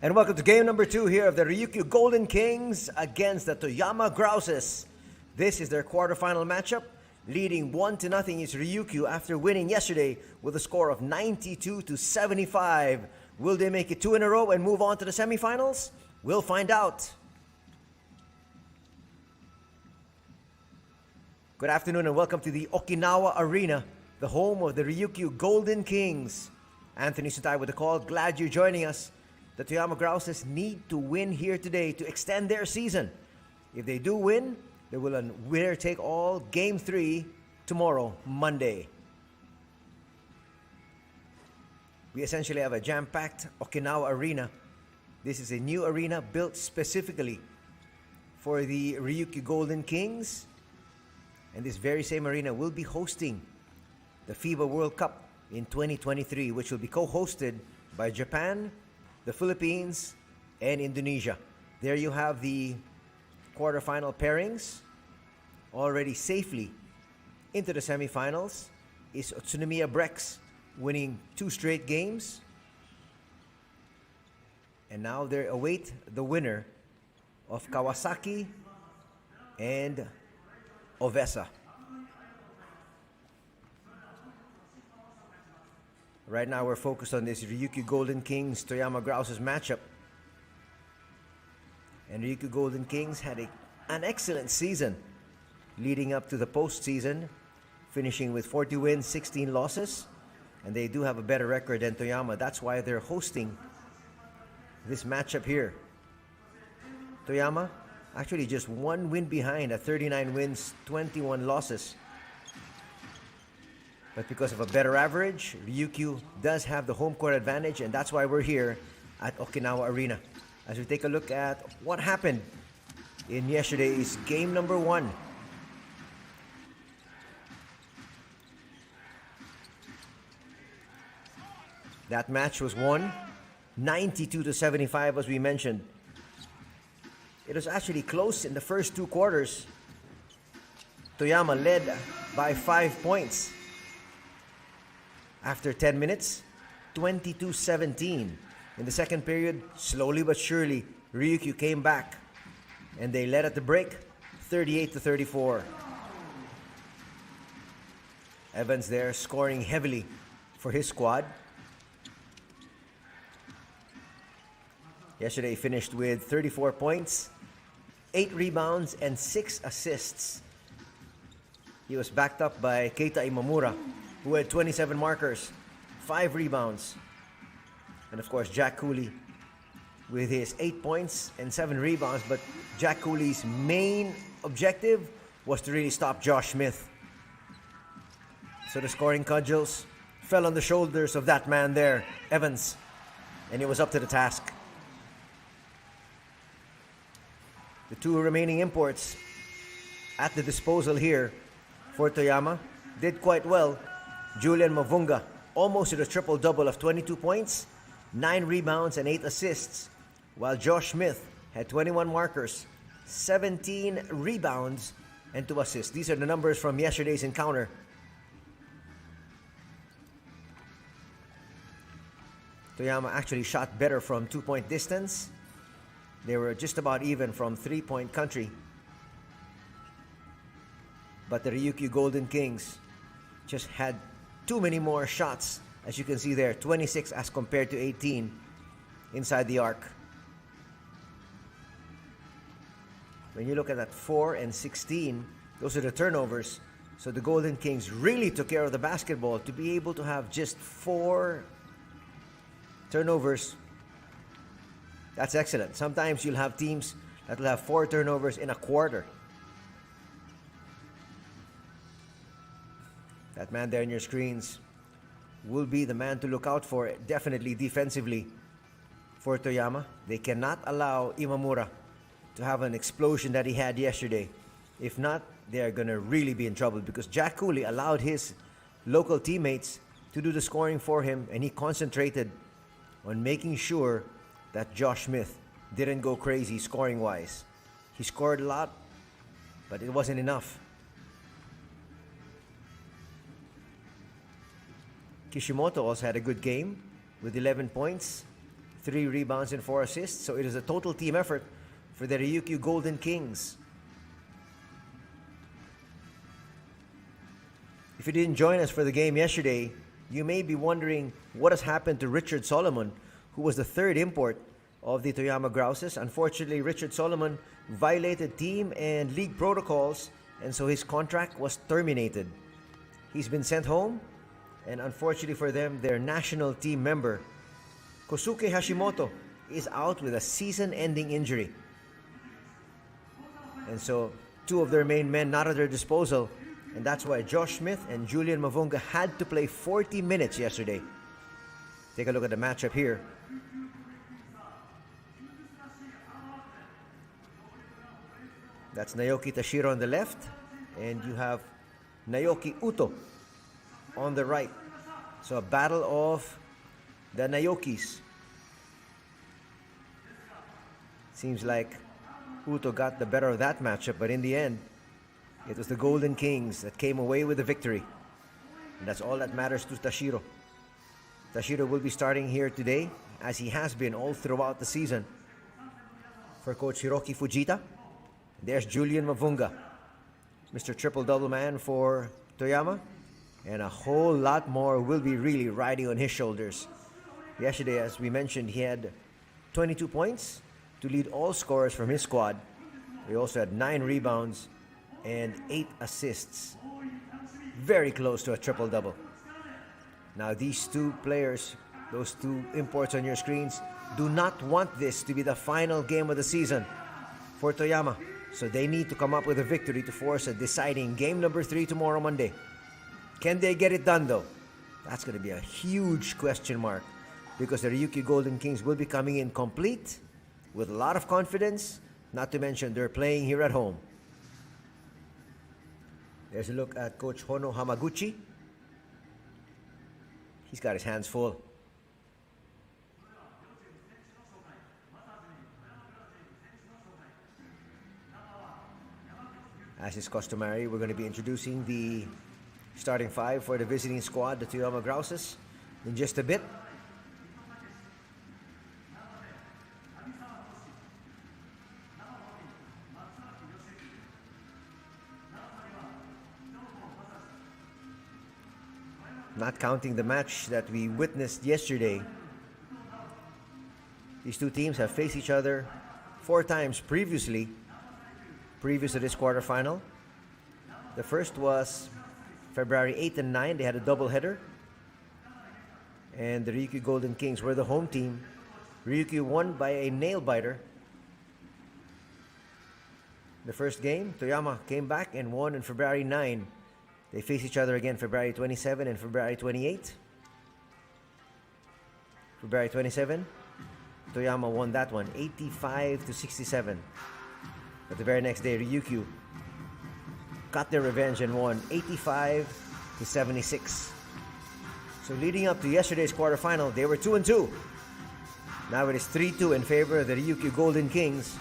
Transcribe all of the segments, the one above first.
And welcome to game number 2 here of the Ryukyu Golden Kings against the Toyama Grouses. This is their quarterfinal matchup. Leading 1-0 is Ryukyu after winning yesterday with a score of 92-75. Will they make it 2 in a row and move on to the semifinals? We'll find out. Good afternoon and welcome to the Okinawa Arena, the home of the Ryukyu Golden Kings. Anthony Sutay with the call. Glad you're joining us. The Toyama Grouses need to win here today to extend their season. If they do win, they will winner take all Game 3 tomorrow, Monday. We essentially have a jam-packed Okinawa Arena. This is a new arena built specifically for the Ryukyu Golden Kings. And this very same arena will be hosting the FIBA World Cup in 2023, which will be co-hosted by Japan, the Philippines, and Indonesia. There you have the quarterfinal pairings. Already safely into the semifinals is Utsunomiya Brex, winning 2 straight games. And now they await the winner of Kawasaki and Ovesa. Right now we're focused on this Ryukyu Golden Kings Toyama Grouses matchup. And Ryukyu Golden Kings had an excellent season leading up to the postseason, finishing with 40 wins, 16 losses. And they do have a better record than Toyama. That's why they're hosting this matchup here. Toyama actually just 1 win behind at 39 wins, 21 losses. But because of a better average, Ryukyu does have the home court advantage, and that's why we're here at Okinawa Arena. As we take a look at what happened in yesterday's game number 1. That match was won 92-75, as we mentioned. It was actually close in the first 2 quarters. Toyama led by 5 points. After 10 minutes, 22-17. In the second period, slowly but surely, Ryukyu came back. And they led at the break, 38-34. Evans there scoring heavily for his squad. Yesterday he finished with 34 points, 8 rebounds, and 6 assists. He was backed up by Keita Imamura, who had 27 markers, 5 rebounds. And of course, Jack Cooley with his 8 points and 7 rebounds. But Jack Cooley's main objective was to really stop Josh Smith. So the scoring cudgels fell on the shoulders of that man there, Evans. And he was up to the task. The 2 remaining imports at the disposal here for Toyama did quite well. Julian Mavunga almost to the triple-double of 22 points, 9 rebounds, and 8 assists, while Josh Smith had 21 markers, 17 rebounds, and 2 assists. These are the numbers from yesterday's encounter. Toyama actually shot better from 2-point distance. They were just about even from 3-point country. But the Ryukyu Golden Kings just had too many more shots, as you can see there, 26 as compared to 18 inside the arc. When you look at that 4 and 16, those are the turnovers. So the Golden Kings really took care of the basketball to be able to have just 4 turnovers. That's excellent. Sometimes you'll have teams that will have 4 turnovers in a quarter. That man there in your screens will be the man to look out for, definitely defensively for Toyama. They cannot allow Imamura to have an explosion that he had yesterday. If not, they are going to really be in trouble because Jack Cooley allowed his local teammates to do the scoring for him, and he concentrated on making sure that Josh Smith didn't go crazy scoring-wise. He scored a lot, but it wasn't enough. Kishimoto also had a good game with 11 points, 3 rebounds and 4 assists. So it is a total team effort for the Ryukyu Golden Kings. If you didn't join us for the game yesterday, you may be wondering what has happened to Richard Solomon, who was the third import of the Toyama Grouses. Unfortunately, Richard Solomon violated team and league protocols, and so his contract was terminated. He's been sent home, and unfortunately for them, their national team member, Kosuke Hashimoto, is out with a season-ending injury. And so 2 of their main men not at their disposal, and that's why Josh Smith and Julian Mavunga had to play 40 minutes yesterday. Take a look at the matchup here. That's Naoki Tashiro on the left, and you have Naoki Uto on the right. So a battle of the Naokis. Seems like Uto got the better of that matchup, but in the end, it was the Golden Kings that came away with the victory. And that's all that matters to Tashiro. Tashiro will be starting here today, as he has been all throughout the season. For Coach Hiroki Fujita, there's Julian Mavunga, Mr. Triple-Double man for Toyama. And a whole lot more will be really riding on his shoulders. Yesterday, as we mentioned, he had 22 points to lead all scorers from his squad. He also had 9 rebounds and 8 assists. Very close to a triple-double. Now these 2 players, those 2 imports on your screens, do not want this to be the final game of the season for Toyama. So they need to come up with a victory to force a deciding game number 3 tomorrow, Monday. Can they get it done though? That's going to be a huge question mark, because the Ryukyu Golden Kings will be coming in complete with a lot of confidence, not to mention they're playing here at home. There's a look at Coach Hono Hamaguchi. He's got his hands full. As is customary, we're going to be introducing the starting 5 for the visiting squad, the Toyama Grouses, in just a bit. Not counting the match that we witnessed yesterday, these 2 teams have faced each other 4 times previous to this quarterfinal. The first was February 8 and 9. They had a doubleheader, and the Ryukyu Golden Kings were the home team. Ryukyu won by a nail-biter the first game. Toyama came back and won on February 9. They face each other again February 27 and February 28. February 27, Toyama won that one, 85-67. But the very next day, Ryukyu got their revenge and won 85-76. So leading up to yesterday's quarterfinal, they were 2-2. Now it is 3-2 in favor of the Ryukyu Golden Kings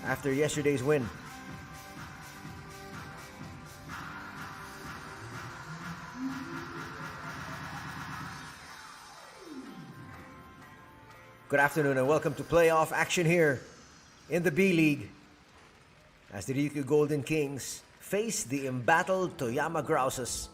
after yesterday's win. Good afternoon and welcome to playoff action here in the B-League as the Ryukyu Golden Kings face the embattled Toyama Grouses.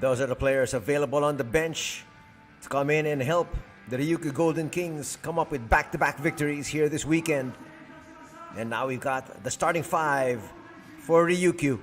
those are the players available on the bench to come in and help the Ryukyu Golden Kings come up with back-to-back victories here this weekend. And now we've got the starting five for Ryukyu.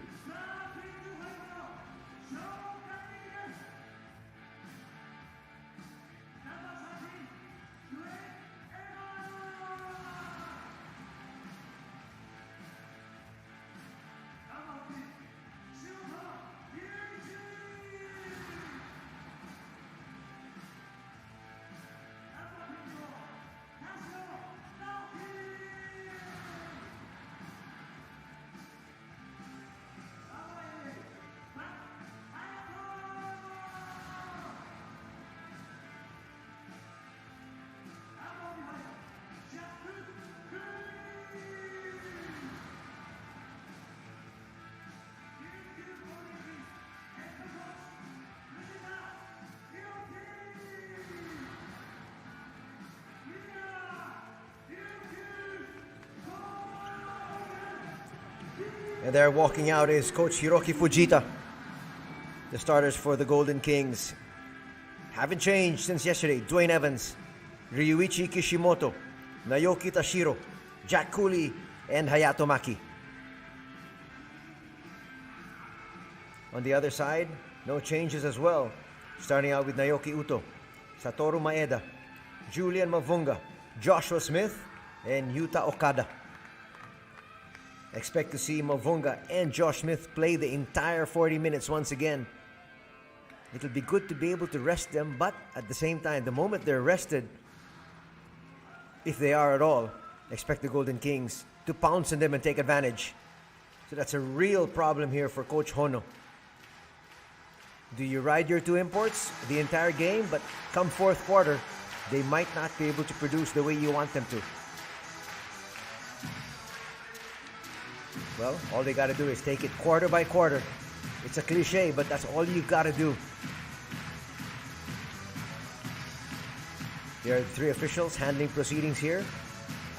And there walking out is Coach Hiroki Fujita. The starters for the Golden Kings haven't changed since yesterday. Dwayne Evans, Ryuichi Kishimoto, Naoki Tashiro, Jack Cooley, and Hayato Maki. On the other side, no changes as well. Starting out with Naoki Uto, Satoru Maeda, Julian Mavunga, Joshua Smith, and Yuta Okada. Expect to see Mavunga and Josh Smith play the entire 40 minutes once again. It'll be good to be able to rest them, but at the same time, the moment they're rested, if they are at all, expect the Golden Kings to pounce on them and take advantage. So that's a real problem here for Coach Hono. Do you ride your two imports the entire game, but come fourth quarter, they might not be able to produce the way you want them to? Well, all they got to do is take it quarter by quarter. It's a cliche, but that's all you've got to do. There are the three officials handling proceedings here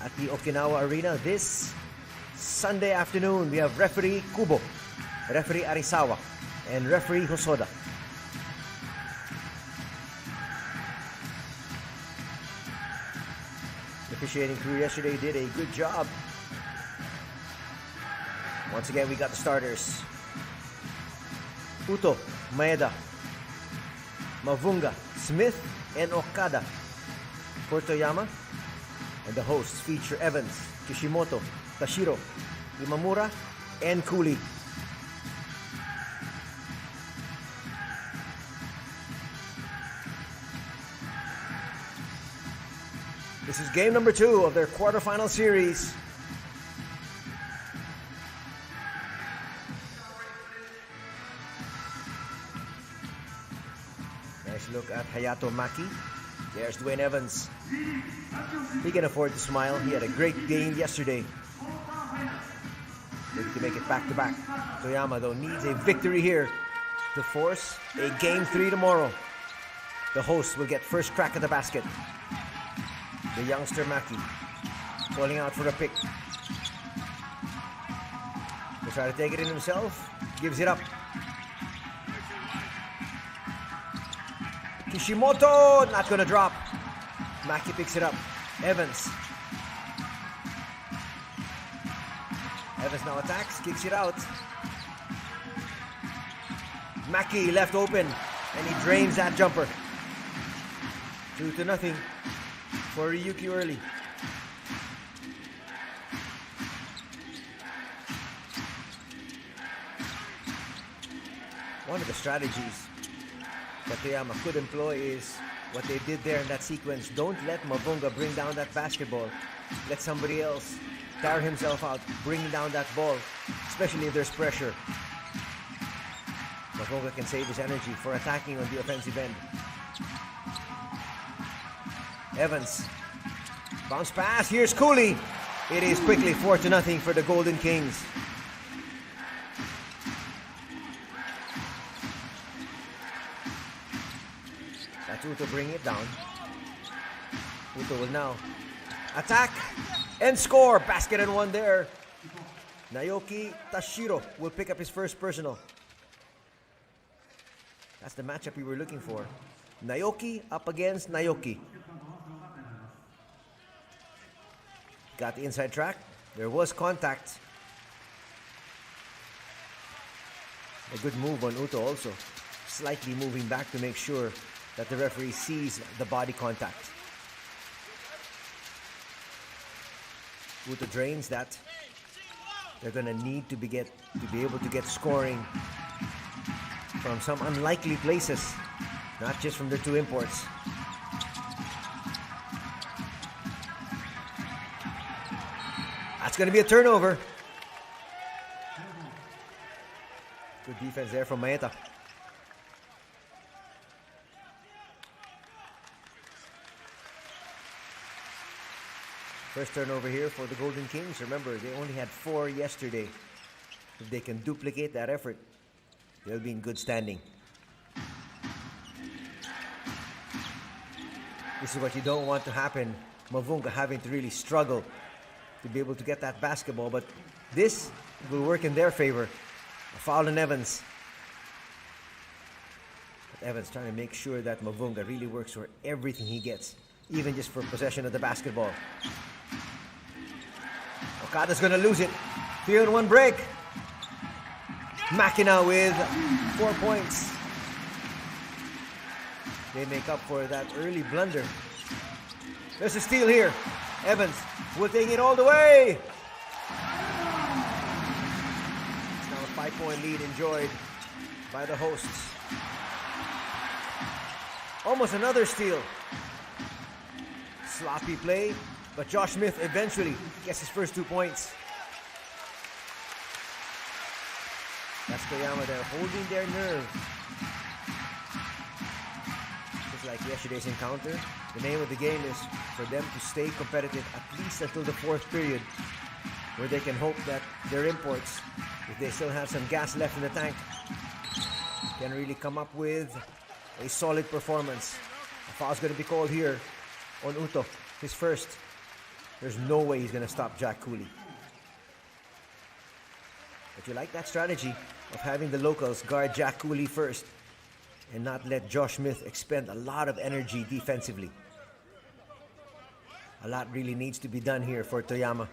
at the Okinawa Arena. This Sunday afternoon, we have referee Kubo, referee Arisawa, and referee Hosoda. The officiating crew yesterday did a good job. Once again, we got the starters. Uto, Maeda, Mavunga, Smith, and Okada for Toyama. And the hosts feature Evans, Kishimoto, Tashiro, Imamura, and Cooley. This is game number 2 of their quarterfinal series. Look at Hayato Maki. There's Dwayne Evans. He can afford to smile. He had a great game yesterday. Looking to make it back-to-back. Toyama, though, needs a victory here to force a Game 3 tomorrow. The hosts will get first crack at the basket. The youngster Maki calling out for a pick. He'll try to take it in himself. Gives it up. Kishimoto, not gonna drop. Maki picks it up. Evans. Evans now attacks, kicks it out. Maki left open, and he drains that jumper. 2-0 for Ryukyu early. One of the strategies that Toyama could employ is what they did there in that sequence. Don't let Mavunga bring down that basketball. Let somebody else tire himself out, bring down that ball, especially if there's pressure. Mavunga can save his energy for attacking on the offensive end. Evans. Bounce pass. Here's Cooley. It is quickly 4-0 for the Golden Kings. Uto bring it down. Uto will now attack and score. Basket and one there. Naoki Tashiro will pick up his first personal. That's the matchup we were looking for. Naoki up against Naoki. Got the inside track. There was contact. A good move on Uto also. Slightly moving back to make sure that the referee sees the body contact. Uto drains that. They're gonna need to be able to get scoring from some unlikely places, not just from their two imports. That's gonna be a turnover. Good defense there from Maeta. First turnover here for the Golden Kings. Remember, they only had 4 yesterday. If they can duplicate that effort, they'll be in good standing. This is what you don't want to happen. Mavunga having to really struggle to be able to get that basketball, but this will work in their favor. A foul on Evans. But Evans trying to make sure that Mavunga really works for everything he gets, even just for possession of the basketball. Okada's gonna lose it. 3-on-1 break. Makina with 4 points. They make up for that early blunder. There's a steal here. Evans will take it all the way. It's now a 5-point lead enjoyed by the hosts. Almost another steal. Sloppy play, but Josh Smith eventually gets his first 2 points. That's Toyama there, holding their nerve. Just like yesterday's encounter, the name of the game is for them to stay competitive at least until the 4th period, where they can hope that their imports, if they still have some gas left in the tank, can really come up with a solid performance. A foul's going to be called here on Uto, his first. There's no way he's going to stop Jack Cooley. But you like that strategy of having the locals guard Jack Cooley first and not let Josh Smith expend a lot of energy defensively. A lot really needs to be done here for Toyama.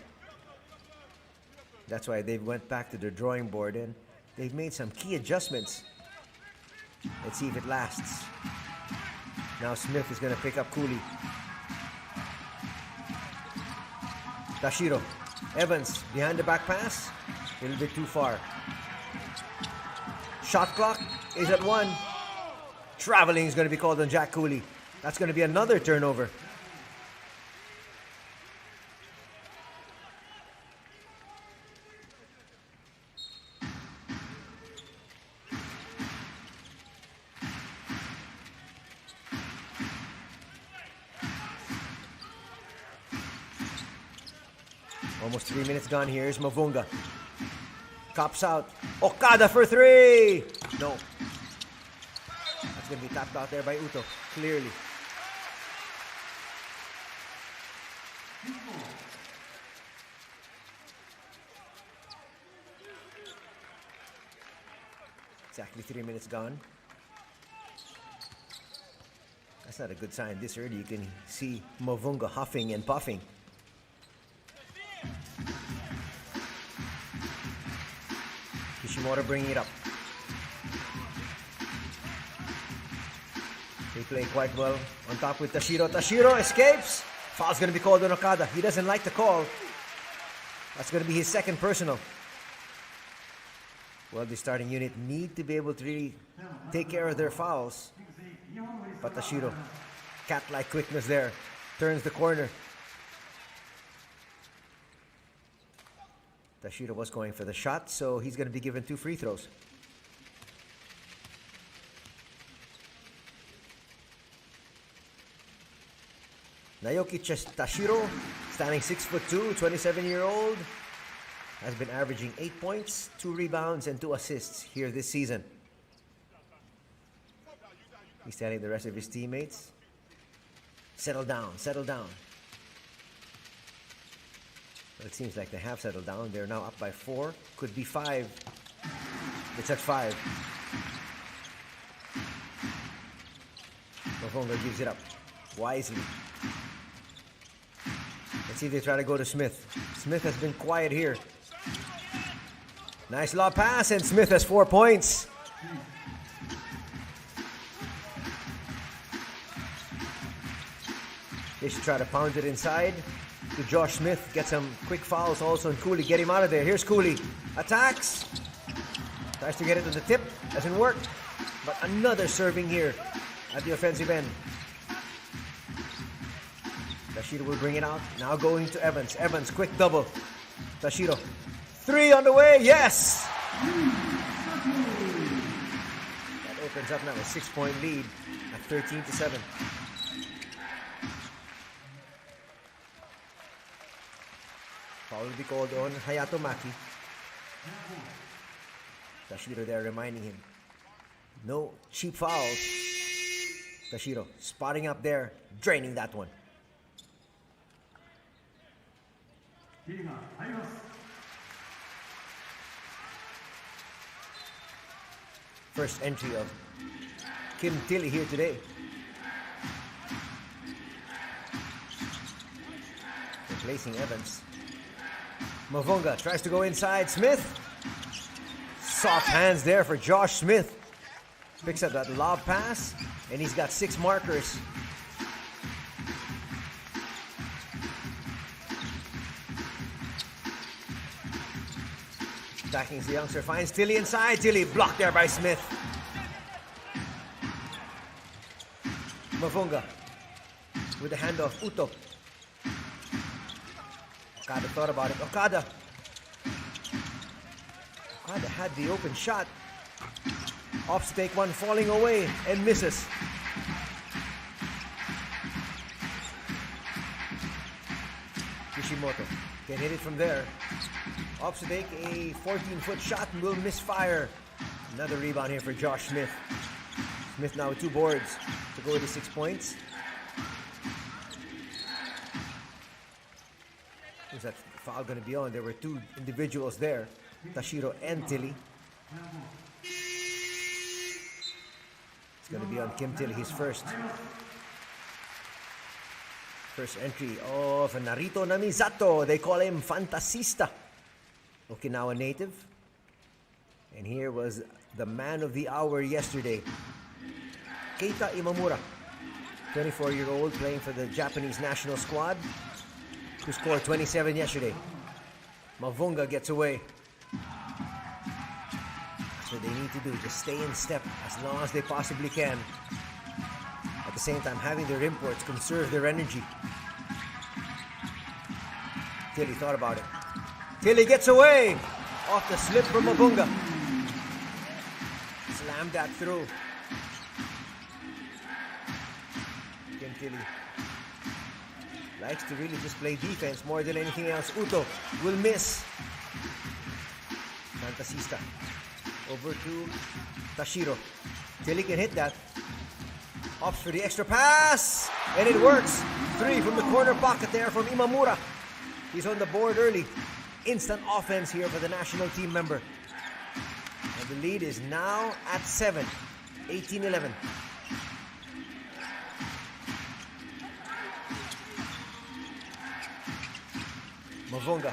That's why they went back to the drawing board and they've made some key adjustments. Let's see if it lasts. Now Smith is going to pick up Cooley. Tashiro. Evans behind the back pass. A little bit too far. Shot clock is at 1. Traveling is going to be called on Jack Cooley. That's going to be another turnover. Almost 3 minutes gone. Here's Mavunga. Cops out. Okada for 3. No. That's going to be tapped out there by Uto. Clearly. Exactly 3 minutes gone. That's not a good sign this early. You can see Mavunga huffing and puffing. Kishimoto bringing it up. They play quite well on top with Tashiro. Tashiro escapes. Foul's going to be called on Okada. He doesn't like the call. That's going to be his second personal. Well, the starting unit need to be able to really take care of their fouls. But Tashiro, cat-like quickness there, turns the corner. Tashiro was going for the shot, so he's going to be given 2 free throws. Naoki Tashiro, standing 6'2", 27-year-old, has been averaging 8 points, 2 rebounds, and 2 assists here this season. He's telling the rest of his teammates, settle down, settle down. Well, it seems like they have settled down. They're now up by 4. Could be 5. It's at 5. Mavunga gives it up wisely. Let's see if they try to go to Smith. Smith has been quiet here. Nice lob pass, and Smith has 4 points. They should try to pound it inside to Josh Smith. Get some quick fouls also, and Cooley, get him out of there. Here's Cooley. Attacks. Tries to get it to the tip. Doesn't work. But another serving here at the offensive end. Tashiro will bring it out. Now going to Evans. Evans, quick double. Tashiro. 3 on the way. Yes! That opens up now a 6-point lead at 13-7. Foul will be called on Hayato Maki. Tashiro there reminding him. No cheap fouls. Tashiro spotting up there, draining that one. First entry of Kim Tilly here today. Replacing Evans. Mavunga tries to go inside. Smith. Soft hands there for Josh Smith. Picks up that lob pass, and he's got 6 markers. Attacking the youngster, finds Tilly inside. Tilly blocked there by Smith. Mavunga with the handoff. Uto. Okada thought about it. Okada had the open shot. Off take one, falling away and misses. Kishimoto can hit it from there. Off take a 14-foot shot and will misfire. Another rebound here for Josh Smith. Smith now with 2 boards to go with the 6 points. Who's that foul going to be on? There were 2 individuals there, Tashiro and Tilly. It's going to be on Kim Tilly, his first entry of Narito Namizato. They call him Fantasista. Okinawa native. And here was the man of the hour yesterday, Keita Imamura, 24-year-old playing for the Japanese national squad, who scored 27 yesterday. Mavunga gets away. That's what they need to do, just stay in step as long as they possibly can. At the same time, having their imports conserve their energy. Tilly thought about it. Tilly gets away! Off the slip from Mavunga. Slammed that through. Kim Tilly likes to really just play defense more than anything else. Uto will miss. Fantasista over to Tashiro. Tilly can hit that. Opts for the extra pass, and it works. 3 from the corner pocket there from Imamura. He's on the board early. Instant offense here for the national team member. And the lead is now at 7. 18-11. Mavunga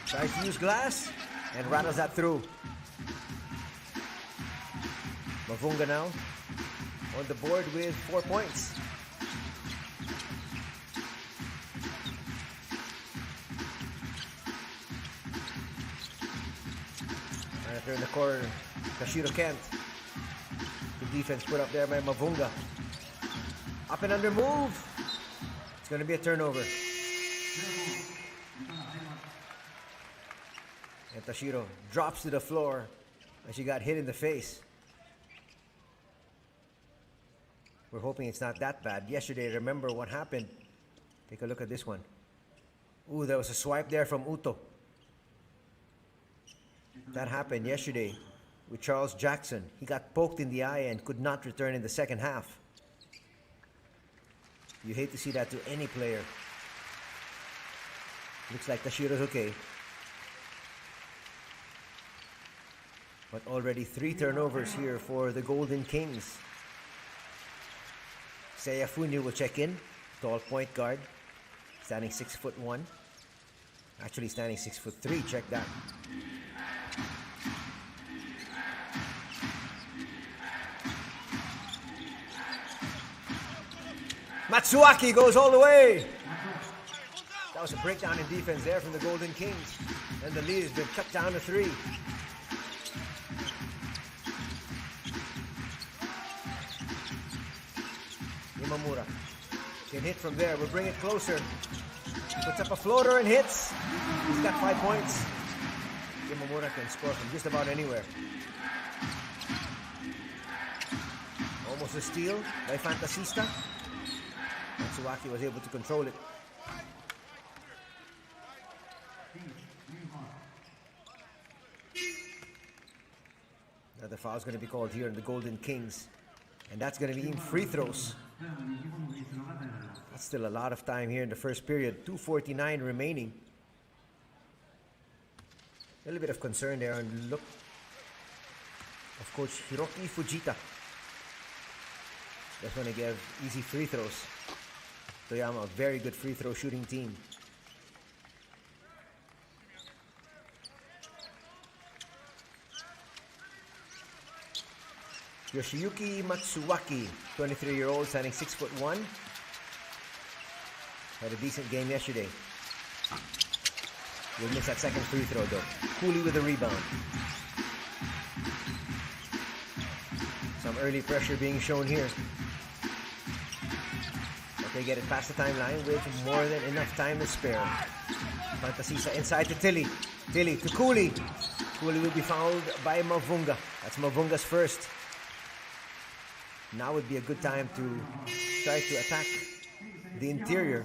tries to use glass and rattles that through. Mavunga now on the board with 4 points. Right there in the corner, Tashiro Kent. The defense put up there by Mavunga. Up and under move. It's going to be a turnover. And Tashiro drops to the floor as she got hit in the face. We're hoping it's not that bad. Yesterday, remember what happened? Take a look at this one. Ooh, there was a swipe there from Uto. That happened yesterday with Charles Jackson. He got poked in the eye and could not return in the second half. You hate to see that to any player. Looks like Tashiro's okay. But already 3 turnovers here for the Golden Kings. Seiya Funyu will check in. Tall point guard. Standing 6'1". Actually standing 6'3". Check that. Matsuaki goes all the way. That was a breakdown in defense there from the Golden Kings. And the lead has been cut down to 3. Imamura can hit from there. We'll bring it closer. Puts up a floater and hits. He's got 5 points. Imamura can score from just about anywhere. Almost a steal by Fantasista. Matsuaki was able to control it. Another foul is going to be called here in the Golden Kings. And that's going to be in free throws. That's still a lot of time here in the first period. 2:49 remaining. A little bit of concern there on the look of Coach Hiroki Fujita. Just want to give easy free throws. Toyama, a very good free throw shooting team. Yoshiyuki Matsuaki, 23-year-old, standing 6'1". Had a decent game yesterday. Will miss that second free throw though. Cooley with a rebound. Some early pressure being shown here. But they get it past the timeline with more than enough time to spare. Fantasisa inside to Tilly. Tilly to Cooley. Cooley will be fouled by Mavunga. That's Mavunga's first. Now would be a good time to try to attack the interior.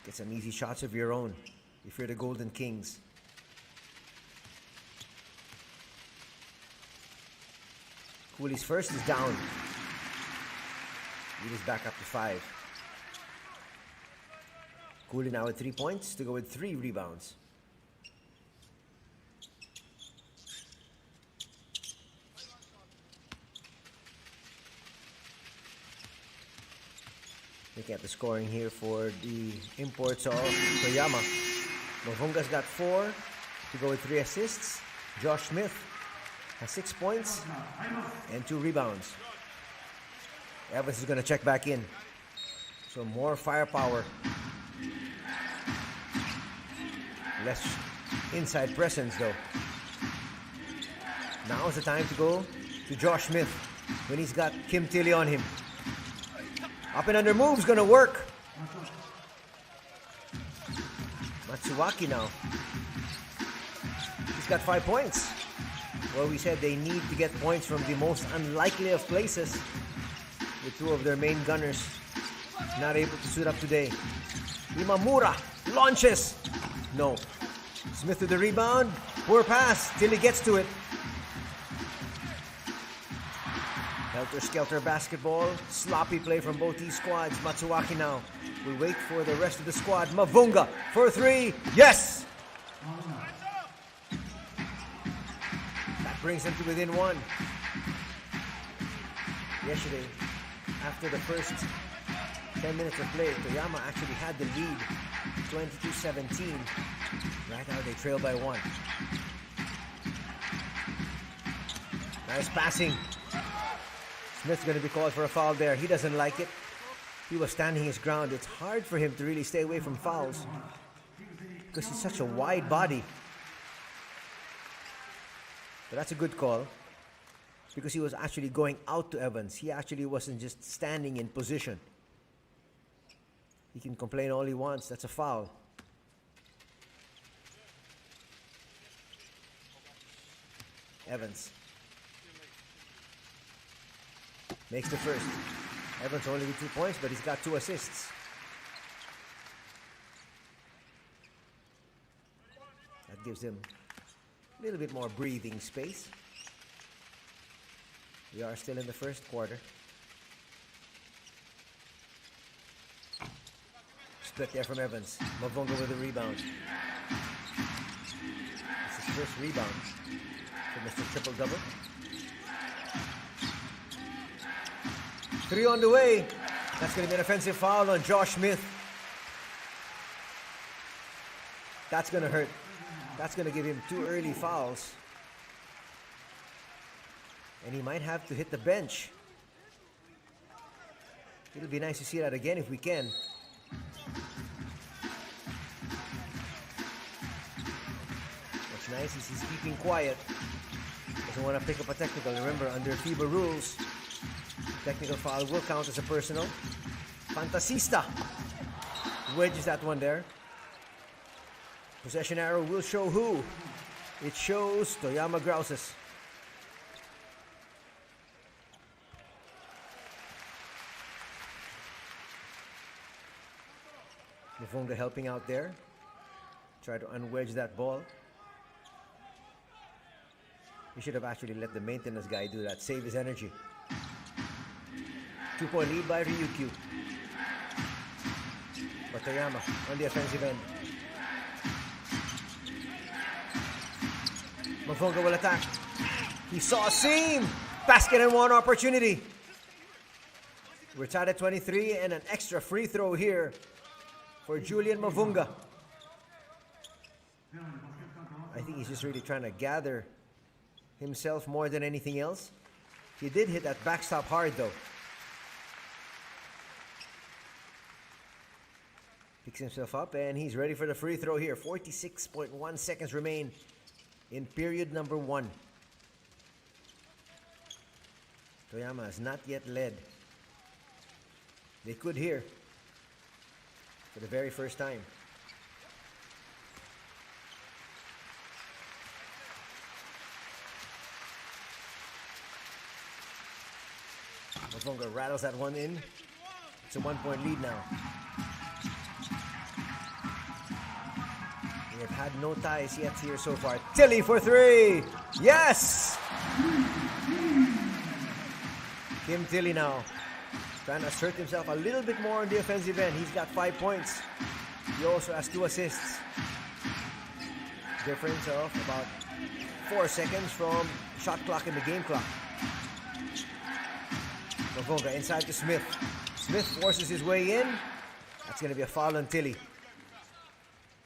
Get some easy shots of your own if you're the Golden Kings. Cooley's first is down. He was back up to 5. Cooley now with 3 points to go with 3 rebounds. Looking at the scoring here for the imports of Toyama. Mavunga's got 4 to go with 3 assists. Josh Smith has 6 points and 2 rebounds. Evans is going to check back in. So more firepower. Less inside presence though. Now is the time to go to Josh Smith when he's got Kim Tilly on him. Up and under move's gonna work. Matsuaki now. He's got 5 points. Well, we said they need to get points from the most unlikely of places. With 2 of their main gunners not able to suit up today. Imamura launches. No. Smith with the rebound. Poor pass till he gets to it. Helter-skelter basketball. Sloppy play from both these squads. Matsuaki now will wait for the rest of the squad. Mavunga for 3. Yes! That brings them to within 1. Yesterday, after the first 10 minutes of play, Toyama actually had the lead 22-17. Right now they trail by 1. Nice passing. Smith's going to be called for a foul there. He doesn't like it. He was standing his ground. It's hard for him to really stay away from fouls because he's such a wide body. But that's a good call because he was actually going out to Evans. He actually wasn't just standing in position. He can complain all he wants. That's a foul. Evans makes the first. Evans only with 2 points, but he's got 2 assists. That gives him a little bit more breathing space. We are still in the first quarter. Split there from Evans. Mavunga with a rebound. It's his first rebound for Mr. Triple-Double. 3 on the way. That's going to be an offensive foul on Josh Smith. That's going to hurt. That's going to give him 2 early fouls. And he might have to hit the bench. It'll be nice to see that again if we can. What's nice is he's keeping quiet. Doesn't want to pick up a technical. Remember, under FIBA rules, technical foul will count as a personal. Fantasista wedges that one there. Possession arrow will show who. It shows Toyama Grouses. Mavunga helping out there. Try to unwedge that ball. He should have actually let the maintenance guy do that. Save his energy. 2-point lead by Ryukyu. But Toyama on the offensive end. Mavunga will attack. He saw a seam. Basket and one opportunity. We're tied at 23 and an extra free throw here for Julian Mavunga. I think he's just really trying to gather himself more than anything else. He did hit that backstop hard though. Picks himself up and he's ready for the free throw here. 46.1 seconds remain in period number 1. Toyama has not yet led. They could here for the very first time. Mavunga rattles that one in. It's a 1-point lead now. We have had no ties yet here so far. Tilly for 3. Yes! Kim Tilly now trying to assert himself a little bit more on the offensive end. He's got 5 points. He also has 2 assists. Difference of about 4 seconds from shot clock and the game clock. Mavunga inside to Smith. Smith forces his way in. That's going to be a foul on Tilly.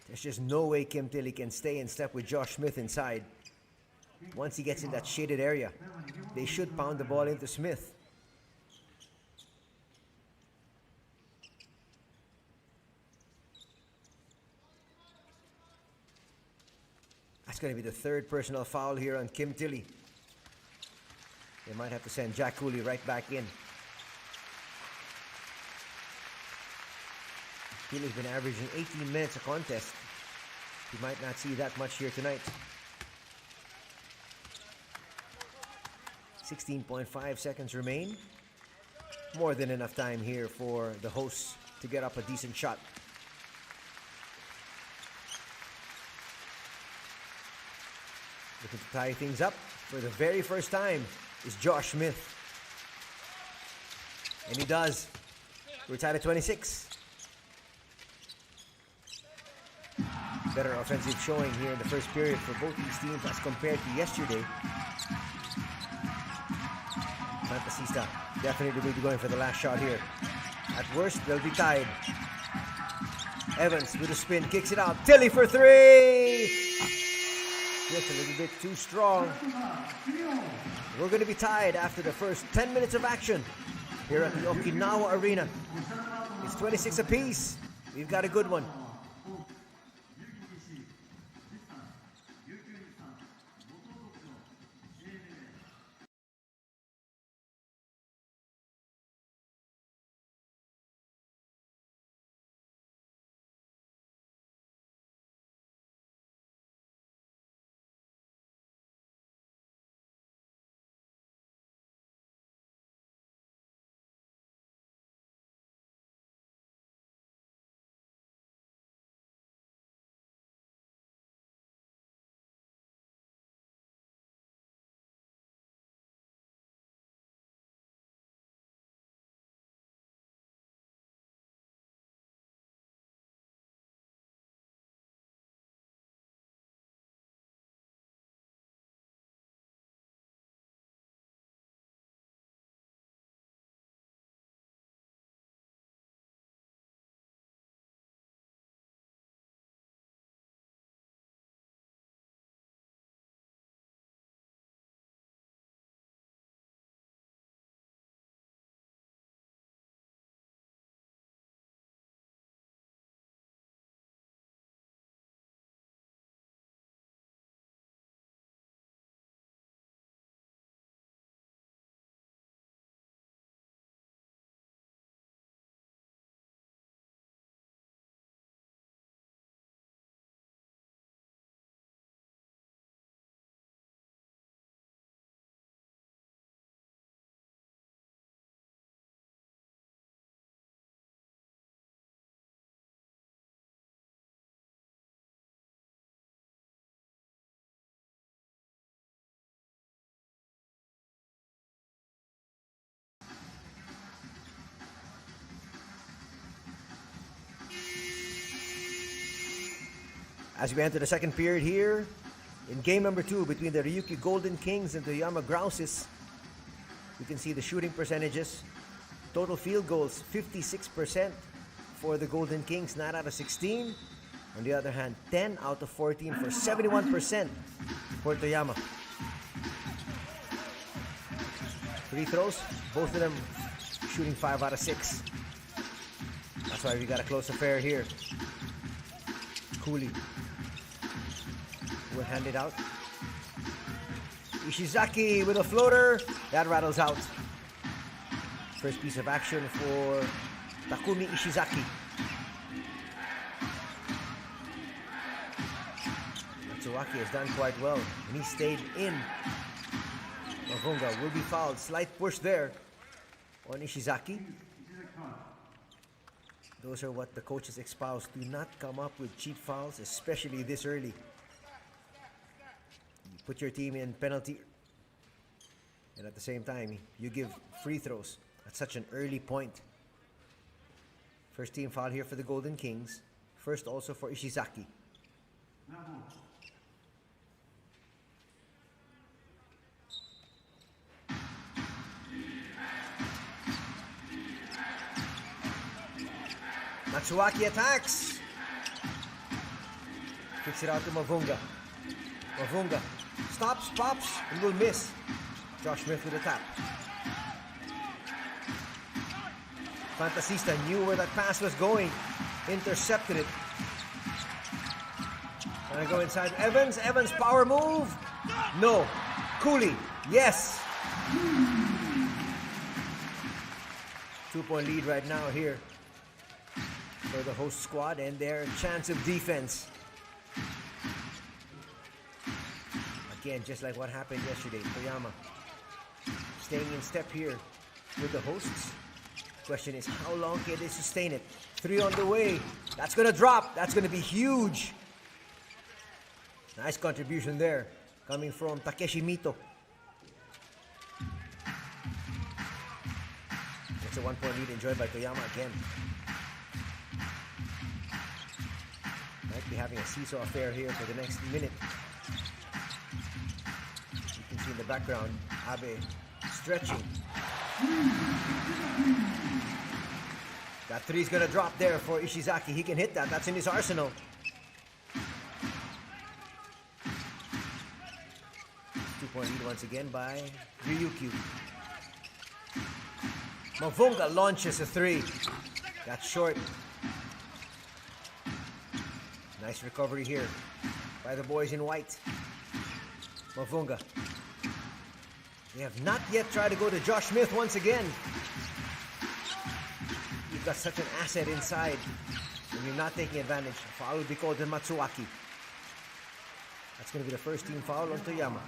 There's just no way Kim Tilly can stay in step with Josh Smith inside. Once he gets in that shaded area, they should pound the ball into Smith. That's going to be the 3rd personal foul here on Kim Tilly. They might have to send Jack Cooley right back in. Tilly's been averaging 18 minutes a contest. He might not see that much here tonight. 16.5 seconds remain. More than enough time here for the hosts to get up a decent shot. Looking to tie things up for the very first time is Josh Smith. And he does. We're tied at 26. Better offensive showing here in the first period for both these teams as compared to yesterday. Fantasista definitely will be going for the last shot here. At worst, they'll be tied. Evans with a spin, kicks it out. Tilly for 3! Just a little bit too strong. We're going to be tied after the first 10 minutes of action here at the Okinawa Arena. It's 26 apiece. We've got a good one. As we enter the second period here, in game number 2 between the Ryukyu Golden Kings and the Toyama Grouses, you can see the shooting percentages. Total field goals, 56% for the Golden Kings, 9 out of 16. On the other hand, 10 out of 14 for 71% for Toyama. Free throws, both of them shooting 5 out of 6. That's why we got a close affair here. Cooley will hand it out. Ishizaki with a floater. That rattles out. First piece of action for Takumi Ishizaki. Matsuaki has done quite well, and he stayed in. Mavunga will be fouled. Slight push there on Ishizaki. Those are what the coaches espouse. Do not come up with cheap fouls, especially this early. You put your team in penalty, and at the same time, you give free throws at such an early point. First team foul here for the Golden Kings. First also for Ishizaki. Matsuaki attacks. Kicks it out to Mavunga. Mavunga stops, pops, and will miss. Josh Smith with a tap. Fantasista knew where that pass was going. Intercepted it. Trying to go inside. Evans. Evans power move. No. Cooley. Yes. 2-point lead right now here for the host squad and their chance of defense. Again, just like what happened yesterday, Toyama staying in step here with the hosts. Question is, how long can they sustain it? 3 on the way. That's going to drop. That's going to be huge. Nice contribution there coming from Takeshi Mito. It's a 1-point lead enjoyed by Toyama again. Might be having a seesaw affair here for the next minute. You can see in the background, Abe stretching. That 3's gonna drop there for Ishizaki. He can hit that. That's in his arsenal. Two-point lead once again by Ryukyu. Mavunga launches a 3. That's short. Nice recovery here by the boys in white. Mavunga. They have not yet tried to go to Josh Smith once again. You've got such an asset inside and you're not taking advantage. Foul will be called on Matsuaki. That's going to be the first team foul on Toyama.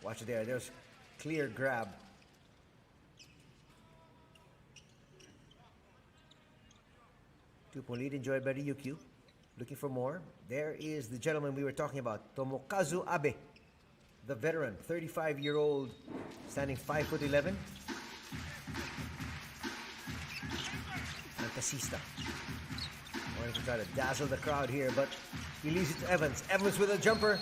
Watch it there. There's clear grab. Two-point lead enjoyed by Ryukyu. Looking for more. There is the gentleman we were talking about, Tomokazu Abe, the veteran, 35-year-old, standing 5'11". Fantasista. Wanting to try to dazzle the crowd here, but he leaves it to Evans. Evans with a jumper.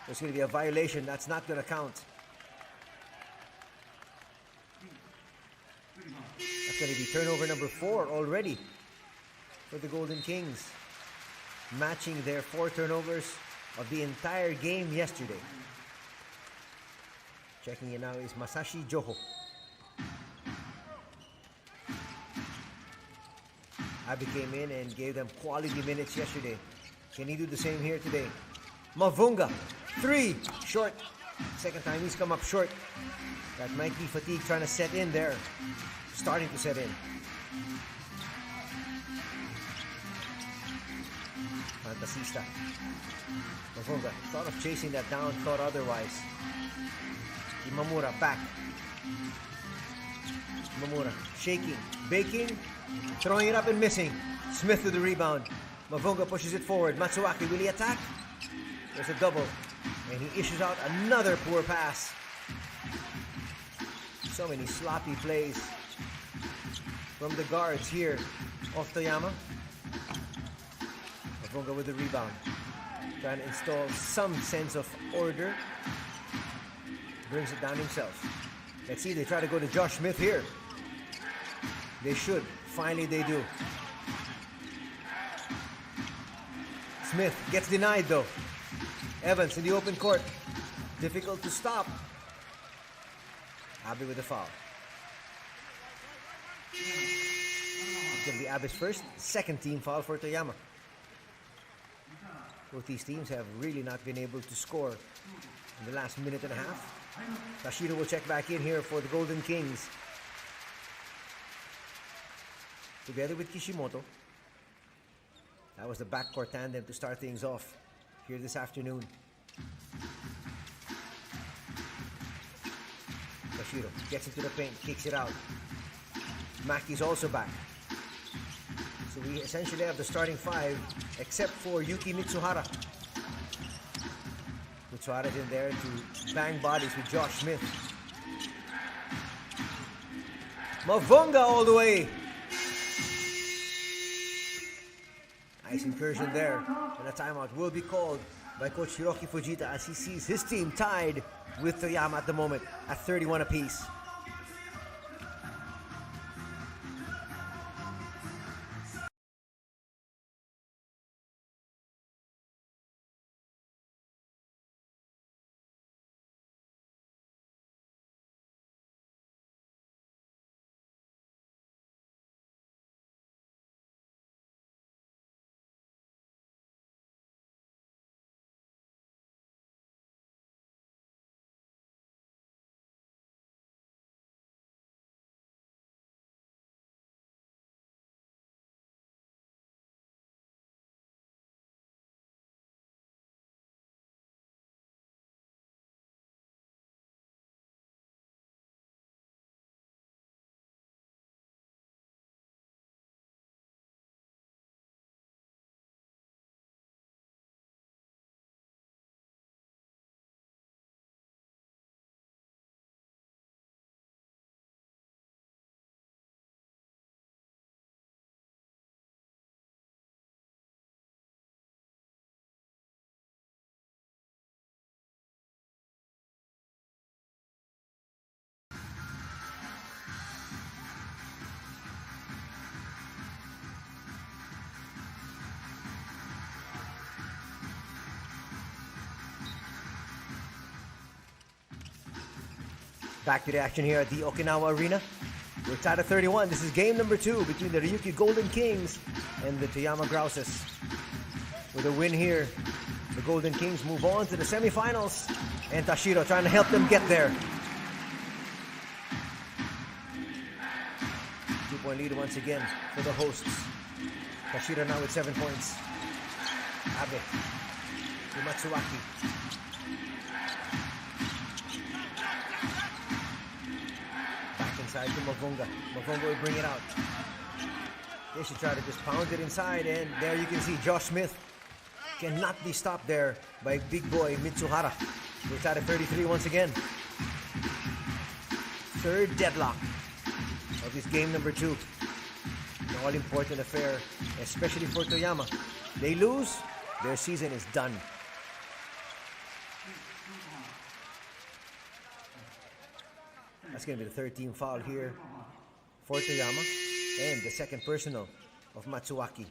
There's going to be a violation. That's not going to count. That's going to be turnover number 4 already for the Golden Kings, matching their 4 turnovers of the entire game yesterday. Checking in now is Masashi Joho. Abe came in and gave them quality minutes yesterday. Can he do the same here today? Mavunga, 3, short. Second time he's come up short. That might be fatigue trying to set in there. Starting to set in. Fantasista. Mavunga thought of chasing that down, thought otherwise. Imamura back. Imamura shaking, baking, throwing it up and missing. Smith with the rebound. Mavunga pushes it forward. Matsuaki, will he attack? There's a double. And he issues out another poor pass. So many sloppy plays from the guards here of Toyama. Mavunga with the rebound. Trying to install some sense of order. Brings it down himself. Let's see, they try to go to Josh Smith here. They should. Finally they do. Smith gets denied though. Evans in the open court. Difficult to stop. Abe with the foul. It's going to be Abe's first, second team foul for Toyama. Both these teams have really not been able to score in the last minute and a half. Tashiro will check back in here for the Golden Kings. Together with Kishimoto. That was the backcourt tandem to start things off here this afternoon. Tashiro gets into the paint, kicks it out. Maki's also back. So we essentially have the starting five except for Yuki Mitsuhara. Mitsuhara's in there to bang bodies with Josh Smith. Mavunga all the way. Nice incursion there. And a timeout will be called by Coach Hiroki Fujita as he sees his team tied with Toyama at the moment at 31 apiece. Back to the action here at the Okinawa Arena. We're tied at 31. This is game number 2 between the Ryukyu Golden Kings and the Toyama Grouses. With a win here, the Golden Kings move on to the semifinals. And Tashiro trying to help them get there. 2-point lead once again for the hosts. Tashiro now with 7 points. Abe to Matsuaki. Inside to Mavunga. Mavunga will bring it out. They should try to just pound it inside, and there you can see Josh Smith cannot be stopped there by big boy Mitsuhara. We're tied at 33 once again. Third deadlock of this game number 2. An all-important affair, especially for Toyama. They lose, their season is done. That's going to be the third team foul here for Toyama and the second personal of Matsuaki.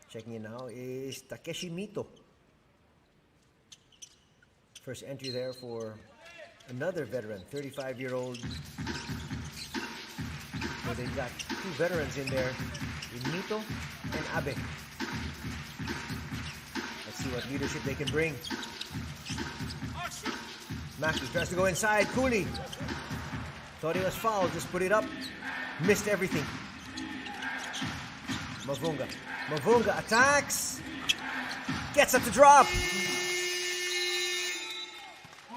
Checking in now is Takeshi Mito. First entry there for another veteran, 35-year-old. So they've got 2 veterans in there, in Mito and Abe. Let's see what leadership they can bring. Maki tries to go inside. Cooley thought he was fouled. Just put it up. Missed everything. Mavunga. Mavunga attacks. Gets up to drop.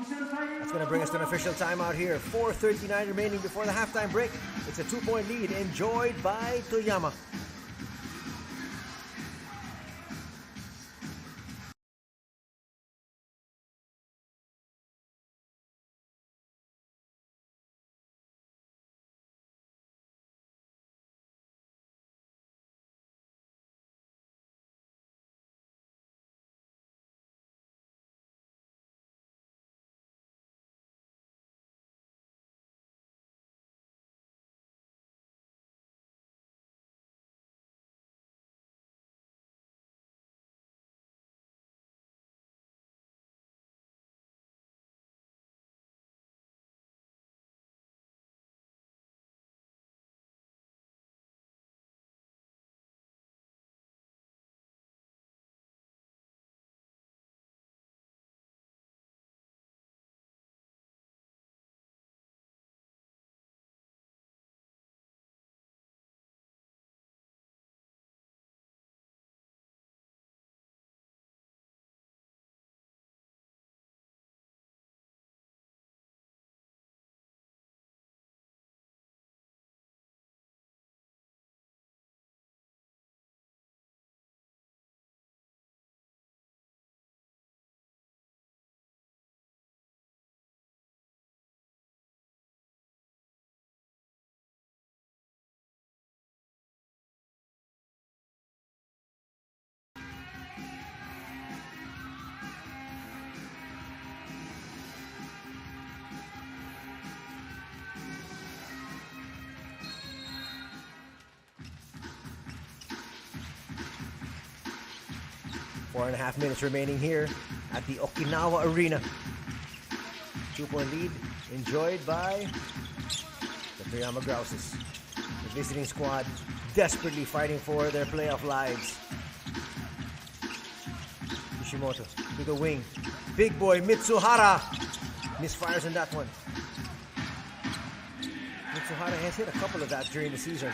That's going to bring us to an official timeout here. 4:39 remaining before the halftime break. It's a 2-point lead enjoyed by Toyama. 4.5 minutes remaining here at the Okinawa Arena. 2-point lead enjoyed by the Toyama Grouses. The visiting squad desperately fighting for their playoff lives. Kishimoto to the wing. Big boy Mitsuhara misfires on that one. Mitsuhara has hit a couple of that during the season.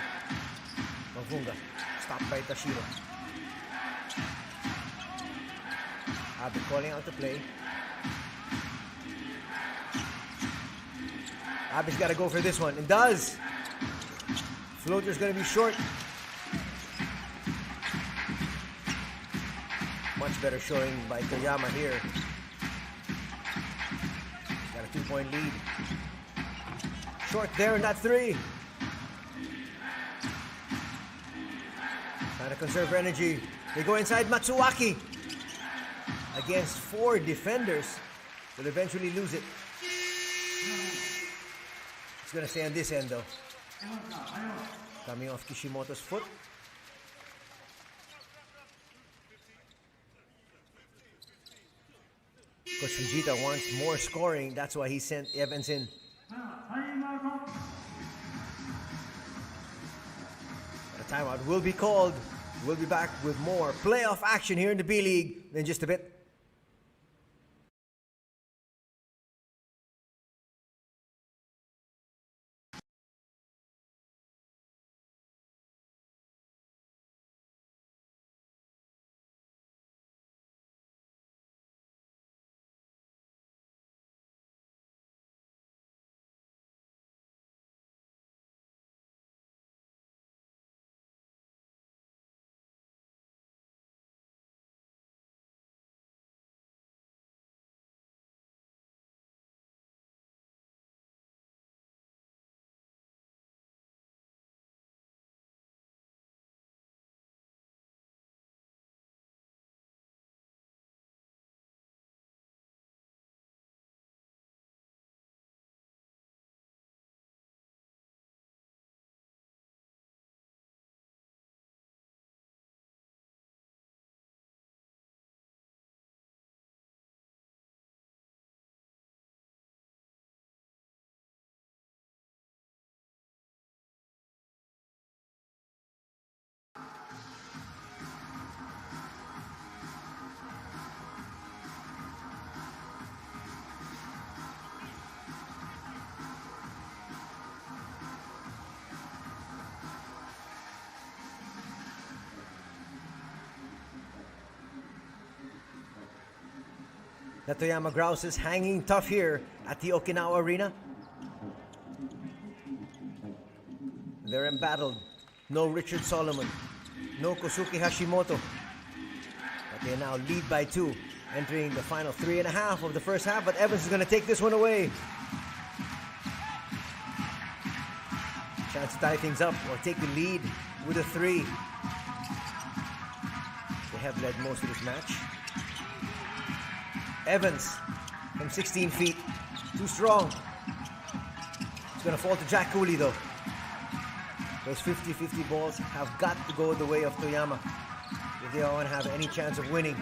Mavunga stopped by Tashiro. Abe calling out the play. Abe's got to go for this one, and does. Floater's going to be short. Much better showing by Toyama here. Got a 2-point lead. Short there, not three. Trying to conserve energy. They go inside Matsuaki. Against 4 defenders. Will eventually lose it. It's going to stay on this end though. Coming off Kishimoto's foot. Coach Fujita wants more scoring. That's why he sent Evans in. A timeout will be called. We'll be back with more playoff action here in the B-League in just a bit. The Toyama Grouses hanging tough here at the Okinawa Arena. They're embattled. No Richard Solomon. No Kosuke Hashimoto. But they now lead by 2, entering the final 3.5 of the first half. But Evans is going to take this one away. Chance to tie things up or take the lead with a 3. They have led most of this match. Evans from 16 feet. Too strong. It's going to fall to Jack Cooley though. Those 50-50 balls have got to go the way of Toyama if they want to have any chance of winning.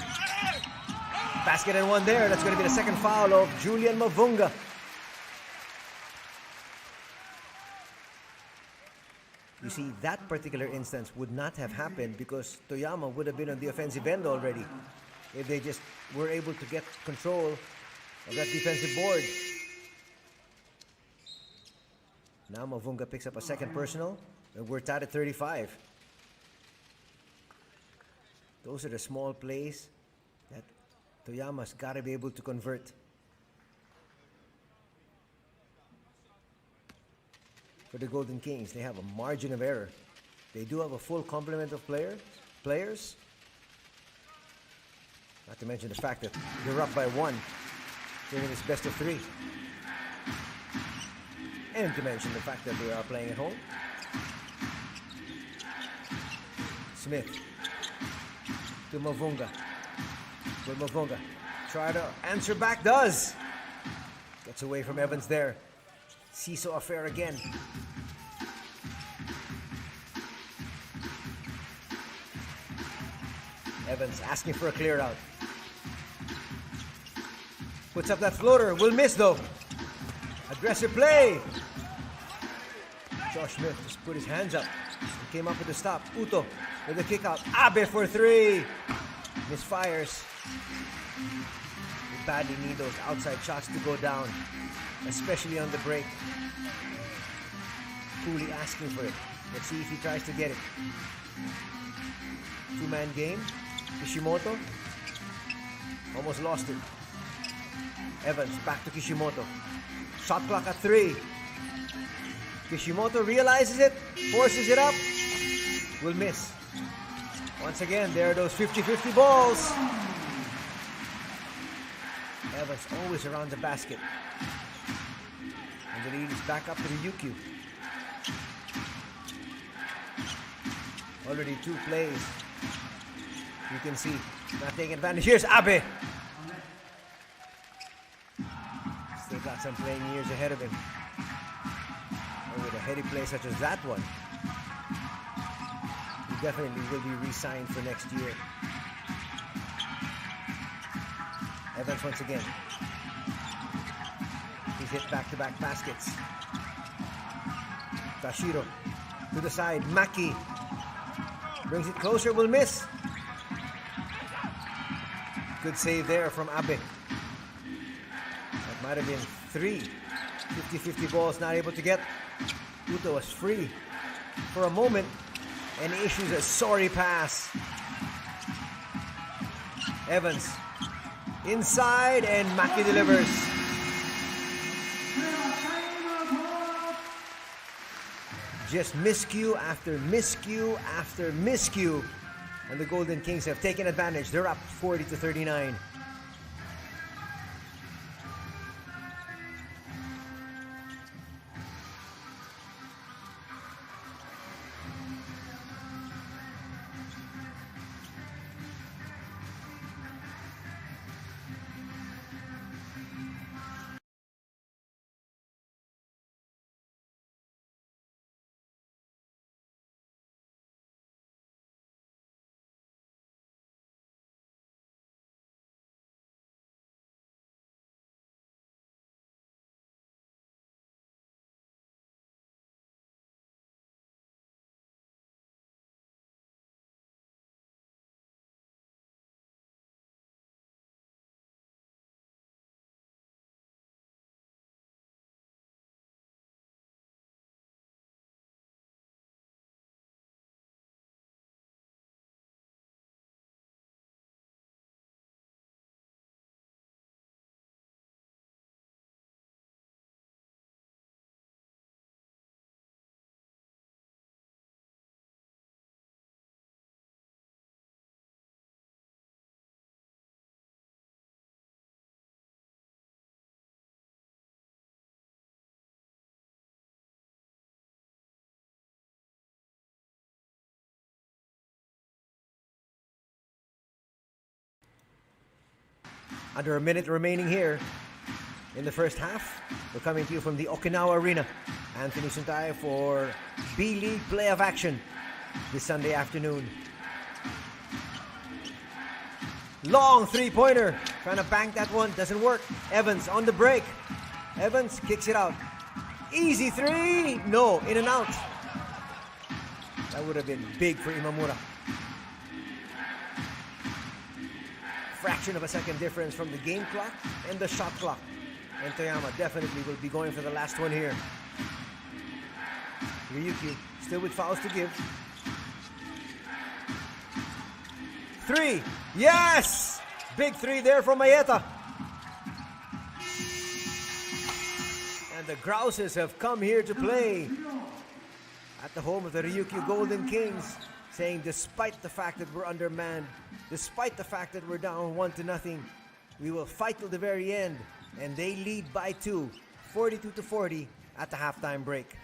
Basket and one there. That's going to be the second foul of Julian Mavunga. You see, that particular instance would not have happened because Toyama would have been on the offensive end already if they just were able to get control of that defensive board. Now Mavunga picks up a second personal, and we're tied at 35. Those are the small plays that Toyama's got to be able to convert. For the Golden Kings, they have a margin of error. They do have a full complement of players. Not to mention the fact that they're up by 1 during this best of 3. And to mention the fact that they are playing at home. Smith to Mavunga. Will Mavunga try to answer back? Does! Gets away from Evans there. Seesaw affair again. Evans asking for a clear out. Puts up that floater. Will miss though. Aggressive play. Josh Smith just put his hands up and came up with the stop. Uto with the kick out. Abe for three. Misfires. We badly need those outside shots to go down, especially on the break. Cooley asking for it. Let's see if he tries to get it. Two-man game. Kishimoto almost lost it. Evans back to Kishimoto. Shot clock at 3. Kishimoto realizes it, forces it up, will miss. Once again, there are those 50-50 balls. Evans always around the basket. And the lead is back up to Ryukyu. Already 2 plays. You can see, not taking advantage. Here's Abe. Still got some playing years ahead of him. And with a heady play such as that one, he definitely will be re-signed for next year. Evans once again. He's hit back-to-back baskets. Tashiro to the side. Maki brings it closer, will miss. Good save there from Abe. That might have been 3 50-50 balls not able to get. Uto was free for a moment and issues a sorry pass. Evans inside and Maki delivers. Just miscue after miscue after miscue. And the Golden Kings have taken advantage. They're up 40-39. Under a minute remaining here in the first half. We're coming to you from the Okinawa Arena. Anthony Suntay for B.LEAGUE Play of Action this Sunday afternoon. Long three-pointer. Trying to bank that one. Doesn't work. Evans on the break. Evans kicks it out. Easy three. No, in and out. That would have been big for Imamura. Fraction of a second difference from the game clock and the shot clock. And Toyama definitely will be going for the last one here. Ryukyu still with fouls to give. 3. Yes! Big 3 there from Maeda. And the Grouses have come here to play at the home of the Ryukyu Golden Kings, saying despite the fact that we're undermanned, despite the fact that we're down 1-0, we will fight till the very end. And they lead by 2, 42-40 at the halftime break.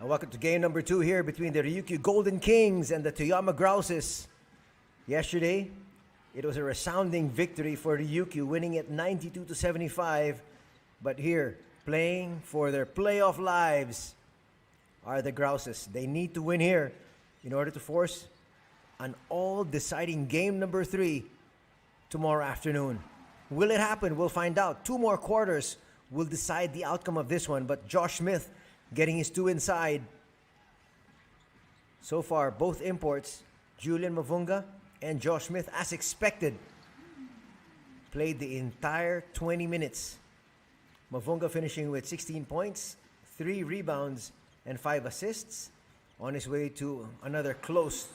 And welcome to game number 2 here between the Ryukyu Golden Kings and the Toyama Grouses. Yesterday, it was a resounding victory for Ryukyu, winning it 92-75. But here, playing for their playoff lives are the Grouses. They need to win here in order to force an all-deciding game number 3 tomorrow afternoon. Will it happen? We'll find out. 2 more quarters will decide the outcome of this one. But Josh Smith getting his 2 inside. So far, both imports, Julian Mavunga and Josh Smith, as expected, played the entire 20 minutes. Mavunga finishing with 16 points, 3 rebounds, and 5 assists. On his way to another close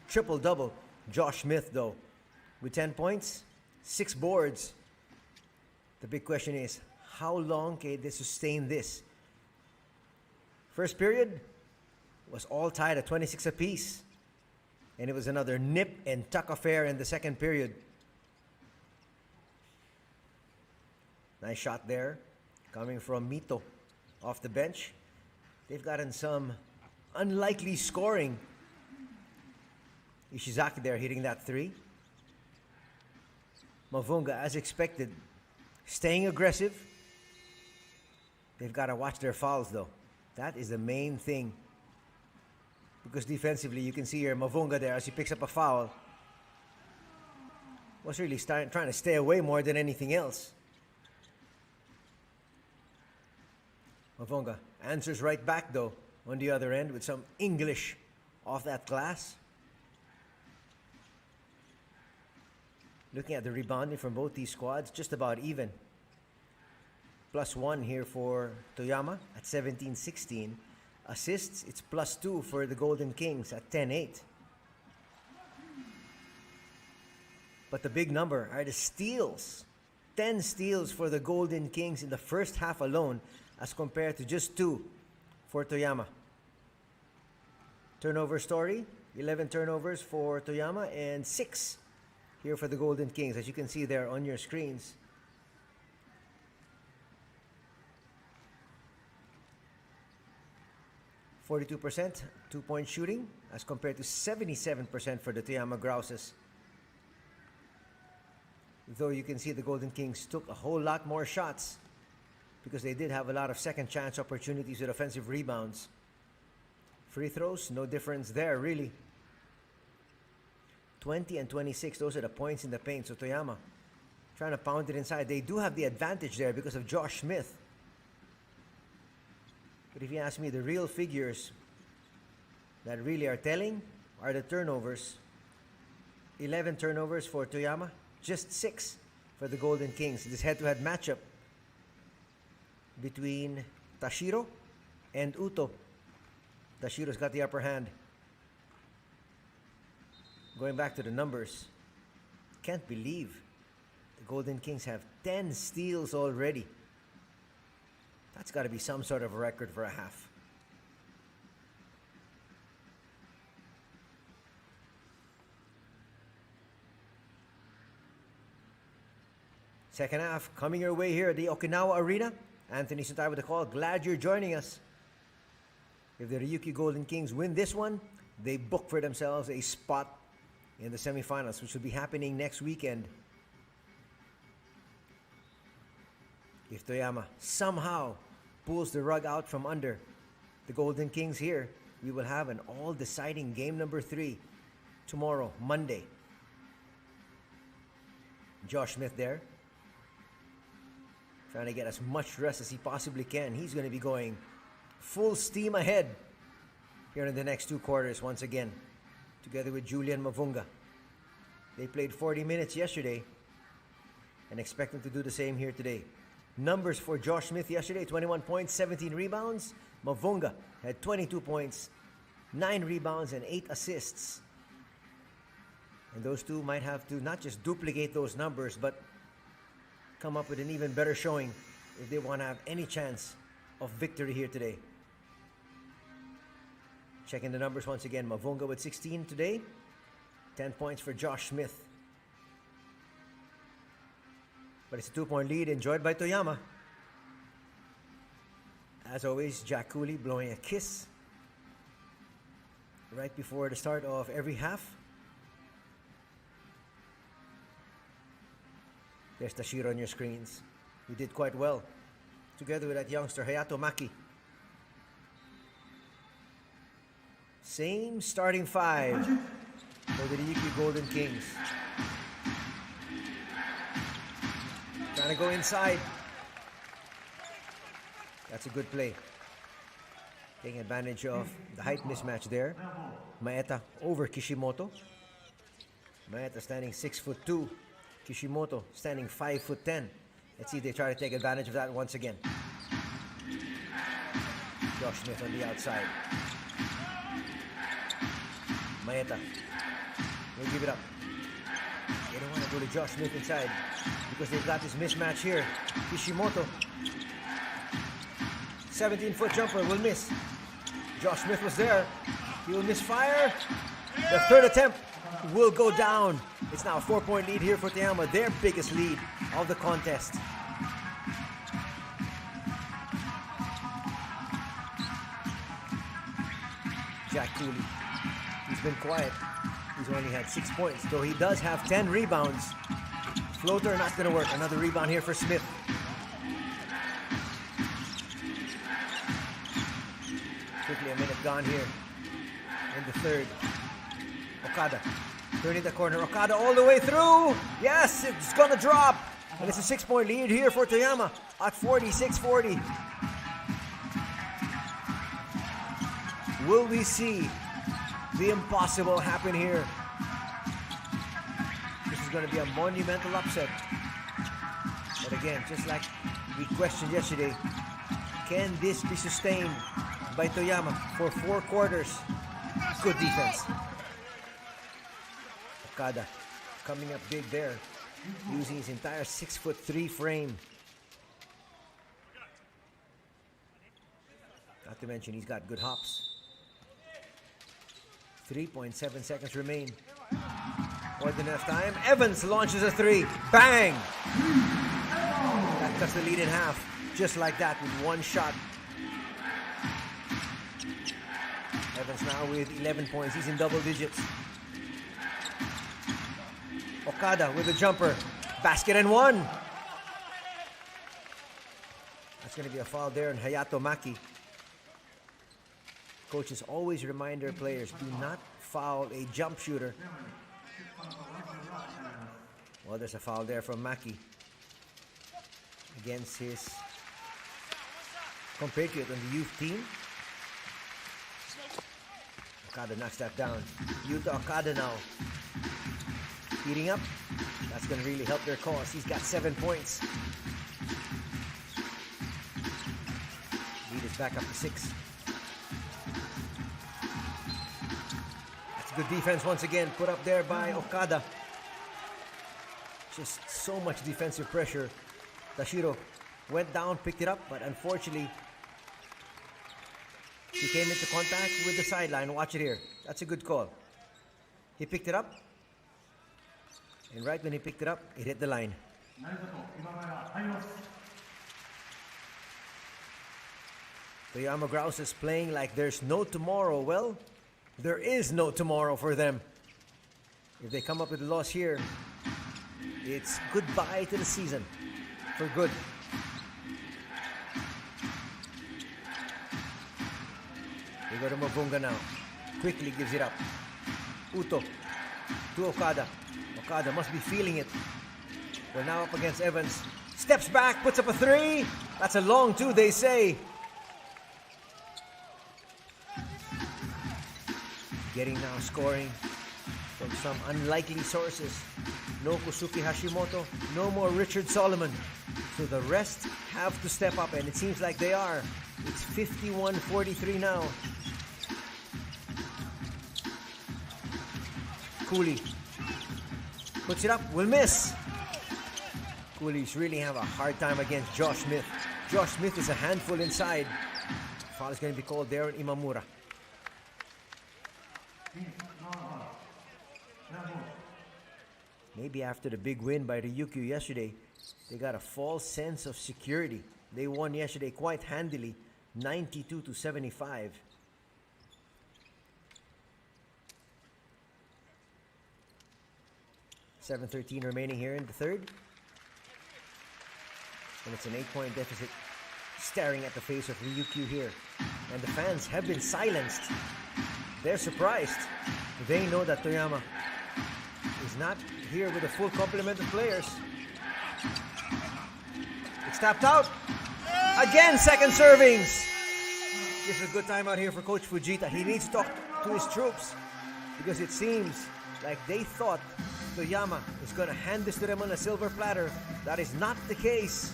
triple-double. Josh Smith, though, with 10 points, 6 boards. The big question is, how long can they sustain this? First period was all tied at 26 apiece. And it was another nip and tuck affair in the second period. Nice shot there, coming from Mito off the bench. They've gotten some unlikely scoring. Ishizaki there hitting that 3. Mavunga, as expected, staying aggressive. They've got to watch their fouls, though. That is the main thing. Because defensively, you can see here Mavunga there as he picks up a foul. Was really trying to stay away more than anything else. Mavunga answers right back, though, on the other end with some English off that glass. Looking at the rebounding from both these squads, just about even. +1 here for Toyama at 17-16. Assists, it's +2 for the Golden Kings at 10-8. But the big number are the steals. 10 steals for the Golden Kings in the first half alone, as compared to just 2 for Toyama. Turnover story, 11 turnovers for Toyama and 6 here for the Golden Kings, as you can see there on your screens. %, 2-point shooting, as compared to 77% for the Toyama Grouses. Though you can see the Golden Kings took a whole lot more shots because they did have a lot of second chance opportunities with offensive rebounds. Free throws, no difference there really. 20 and 26, those are the points in the paint. So Toyama trying to pound it inside. They do have the advantage there because of Josh Smith. But if you ask me, the real figures that really are telling are the turnovers. 11 turnovers for Toyama, just 6 for the Golden Kings. This head-to-head matchup between Tashiro and Uto. Tashiro's got the upper hand. Going back to the numbers, can't believe the Golden Kings have 10 steals already. That's got to be some sort of a record for a half. Second half coming your way here at the Okinawa Arena. Anthony Sutai with the call. Glad you're joining us. If the Ryukyu Golden Kings win this one, they book for themselves a spot in the semifinals, which will be happening next weekend. If Toyama somehow pulls the rug out from under the Golden Kings here, we will have an all-deciding game number 3 tomorrow, Monday. Josh Smith there, trying to get as much rest as he possibly can. He's going to be going full steam ahead here in the next 2 quarters once again, together with Julian Mavunga. They played 40 minutes yesterday and expect them to do the same here today. Numbers for Josh Smith yesterday: 21 points, 17 rebounds. Mavunga had 22 points, 9 rebounds, and 8 assists. And those two might have to not just duplicate those numbers, but come up with an even better showing if they want to have any chance of victory here today. Checking the numbers once again. Mavunga with 16 today. 10 points for Josh Smith. But it's a 2-point lead enjoyed by Toyama. As always, Jack Cooley blowing a kiss right before the start of every half. There's Tashiro on your screens. He did quite well, together with that youngster Hayato Maki. Same starting five for the Ryukyu Golden Kings. Trying to go inside. That's a good play. Taking advantage of the height mismatch there. Maeta over Kishimoto. Maeta standing 6'2". Kishimoto standing 5'10". Let's see if they try to take advantage of that once again. Josh Smith on the outside. Maeta will give it up. They don't want to go to Josh Smith inside because they've got this mismatch here. Kishimoto. 17-foot jumper will miss. Josh Smith was there. He will misfire. The third attempt will go down. It's now a 4-point lead here for Toyama, their biggest lead of the contest. Jack Cooley, he's been quiet. He's only had 6 points, though he does have 10 rebounds. Floater not going to work. Another rebound here for Smith. Quickly, a minute gone here in the third. Okada turning the corner. Okada all the way through. Yes, it's going to drop. And it's a 6-point lead here for Toyama at 46-40. Will we see the impossible happen here? This is going to be a monumental upset. But again, just like we questioned yesterday, can this be sustained by Toyama for 4 quarters? Good defense. Okada coming up big there, using his entire 6'3" frame. Not to mention he's got good hops. 3.7 seconds remain. More than enough time. Evans launches a 3. Bang! That cuts the lead in half. Just like that, with one shot. Evans now with 11 points. He's in double digits. Okada with a jumper. Basket and one. That's going to be a foul there on Hayato Maki. Coaches always remind their players, do not foul a jump shooter. Well, there's a foul there from Maki against his compatriot on the youth team. Okada knocks that down. Yuta Okada now heating up. That's going to really help their cause. He's got 7 points. Lead is back up to 6. That's good defense once again, put up there by Okada. Just so much defensive pressure. Tashiro went down, picked it up, but unfortunately he came into contact with the sideline. Watch it here. That's a good call. He picked it up, and right when he picked it up, it hit the line. Toyama Grouses playing like there's no tomorrow. Well, there is no tomorrow for them. If they come up with a loss here, it's goodbye to the season for good. They go to Mabunga now. Quickly gives it up. Uto to Okada. Okada must be feeling it. We're now up against Evans. Steps back, puts up a 3. That's a long 2, they say. Getting now scoring from some unlikely sources. No Kosuke Hashimoto, no more Richard Solomon. So the rest have to step up, and it seems like they are. It's 51-43 now. Cooley puts it up, will miss. Cooley's really have a hard time against Josh Smith. Josh Smith is a handful inside. Foul is going to be called there on Imamura. Maybe after the big win by Ryukyu yesterday, they got a false sense of security. They won yesterday quite handily, 92-75. 7:13 remaining here in the third. And it's an 8-point deficit staring at the face of Ryukyu here. And the fans have been silenced. They're surprised. They know that Toyama is not here with a full complement of players. It's tapped out. Again, second servings. This is a good time out here for Coach Fujita. He needs to talk to his troops because it seems like they thought Toyama is going to hand this to them on a silver platter. That is not the case.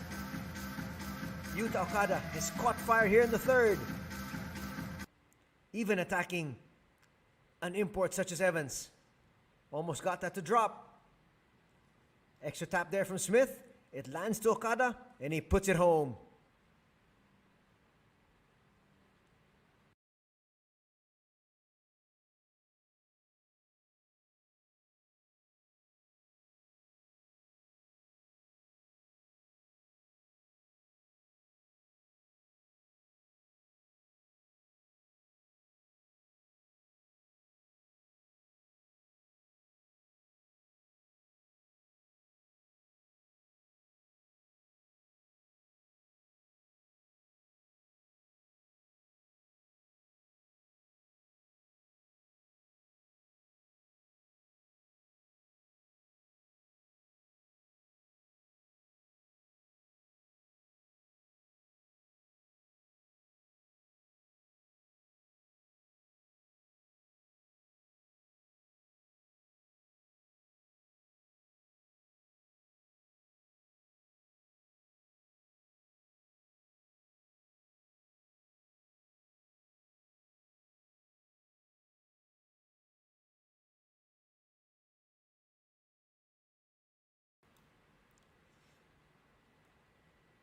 Yuta Okada has caught fire here in the third. Even attacking an import such as Evans. Almost got that to drop. Extra tap there from Smith. It lands to Okada and he puts it home.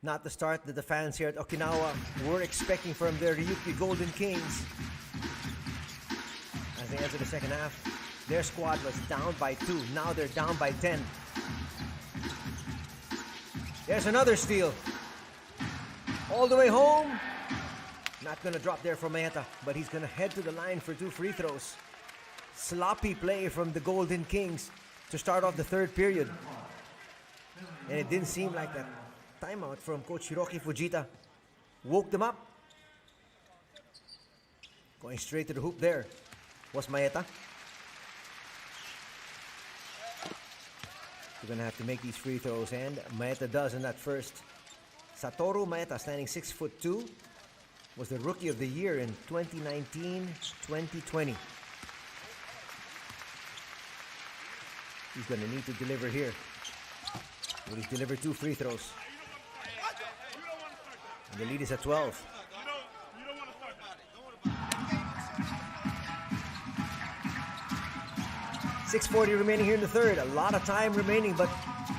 Not the start that the fans here at Okinawa were expecting from their Ryukyu Golden Kings. As they enter the second half, their squad was down by 2. Now they're down by 10. There's another steal. All the way home. Not going to drop there from Maeta, but he's going to head to the line for 2 free throws. Sloppy play from the Golden Kings to start off the third period. And it didn't seem like that timeout from Coach Hiroki Fujita woke them up. Going straight to the hoop there was Maeta. We're going to have to make these free throws, and Maeta does in that first. Satoru Maeta, standing 6'2", was the Rookie of the Year in 2019-2020. He's going to need to deliver here. Will he deliver 2 free throws? And the lead is at 12. 6:40 remaining here in the third. A lot of time remaining, but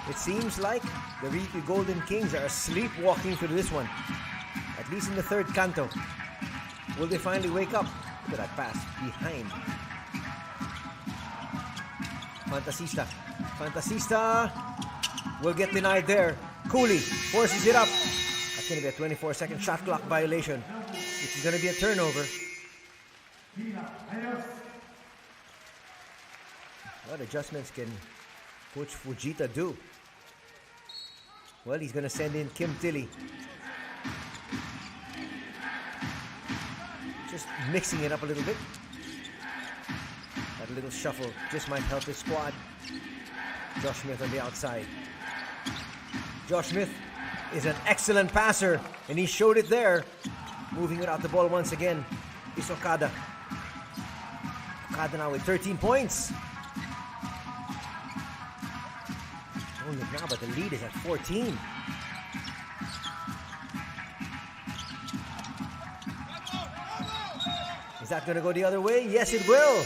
it seems like the Ryukyu Golden Kings are sleepwalking through this one. At least in the third canto. Will they finally wake up? Look at that pass behind. Fantasista will get denied there. Cooley forces it up. That's going to be a 24-second shot clock violation, which is going to be a turnover. What adjustments can Coach Fujita do? Well, he's going to send in Kim Tilly. Just mixing it up a little bit. That little shuffle just might help his squad. Josh Smith on the outside. Josh Smith is an excellent passer, and he showed it there. Moving without the ball once again is Okada. Okada now with 13 points. Only now, but the lead is at 14. Is that going to go the other way? Yes, it will.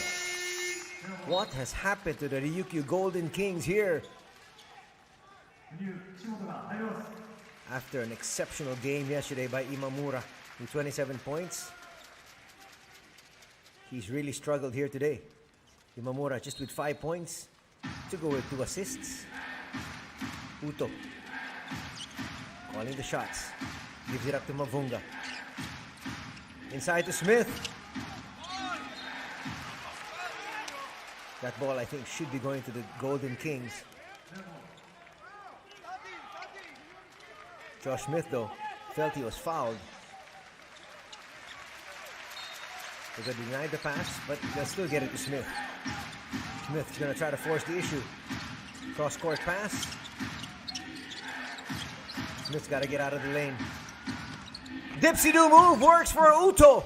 What has happened to the Ryukyu Golden Kings here? After an exceptional game yesterday by Imamura with 27 points, he's really struggled here today. Imamura just with 5 points to go with 2 assists. Uto calling the shots. Gives it up to Mavunga. Inside to Smith. That ball, I think, should be going to the Golden Kings. Josh Smith, though, felt he was fouled. They're going to deny the pass, but they'll still get it to Smith. Smith's going to try to force the issue. Cross-court pass. Smith's got to get out of the lane. Dipsy-do move works for Uto.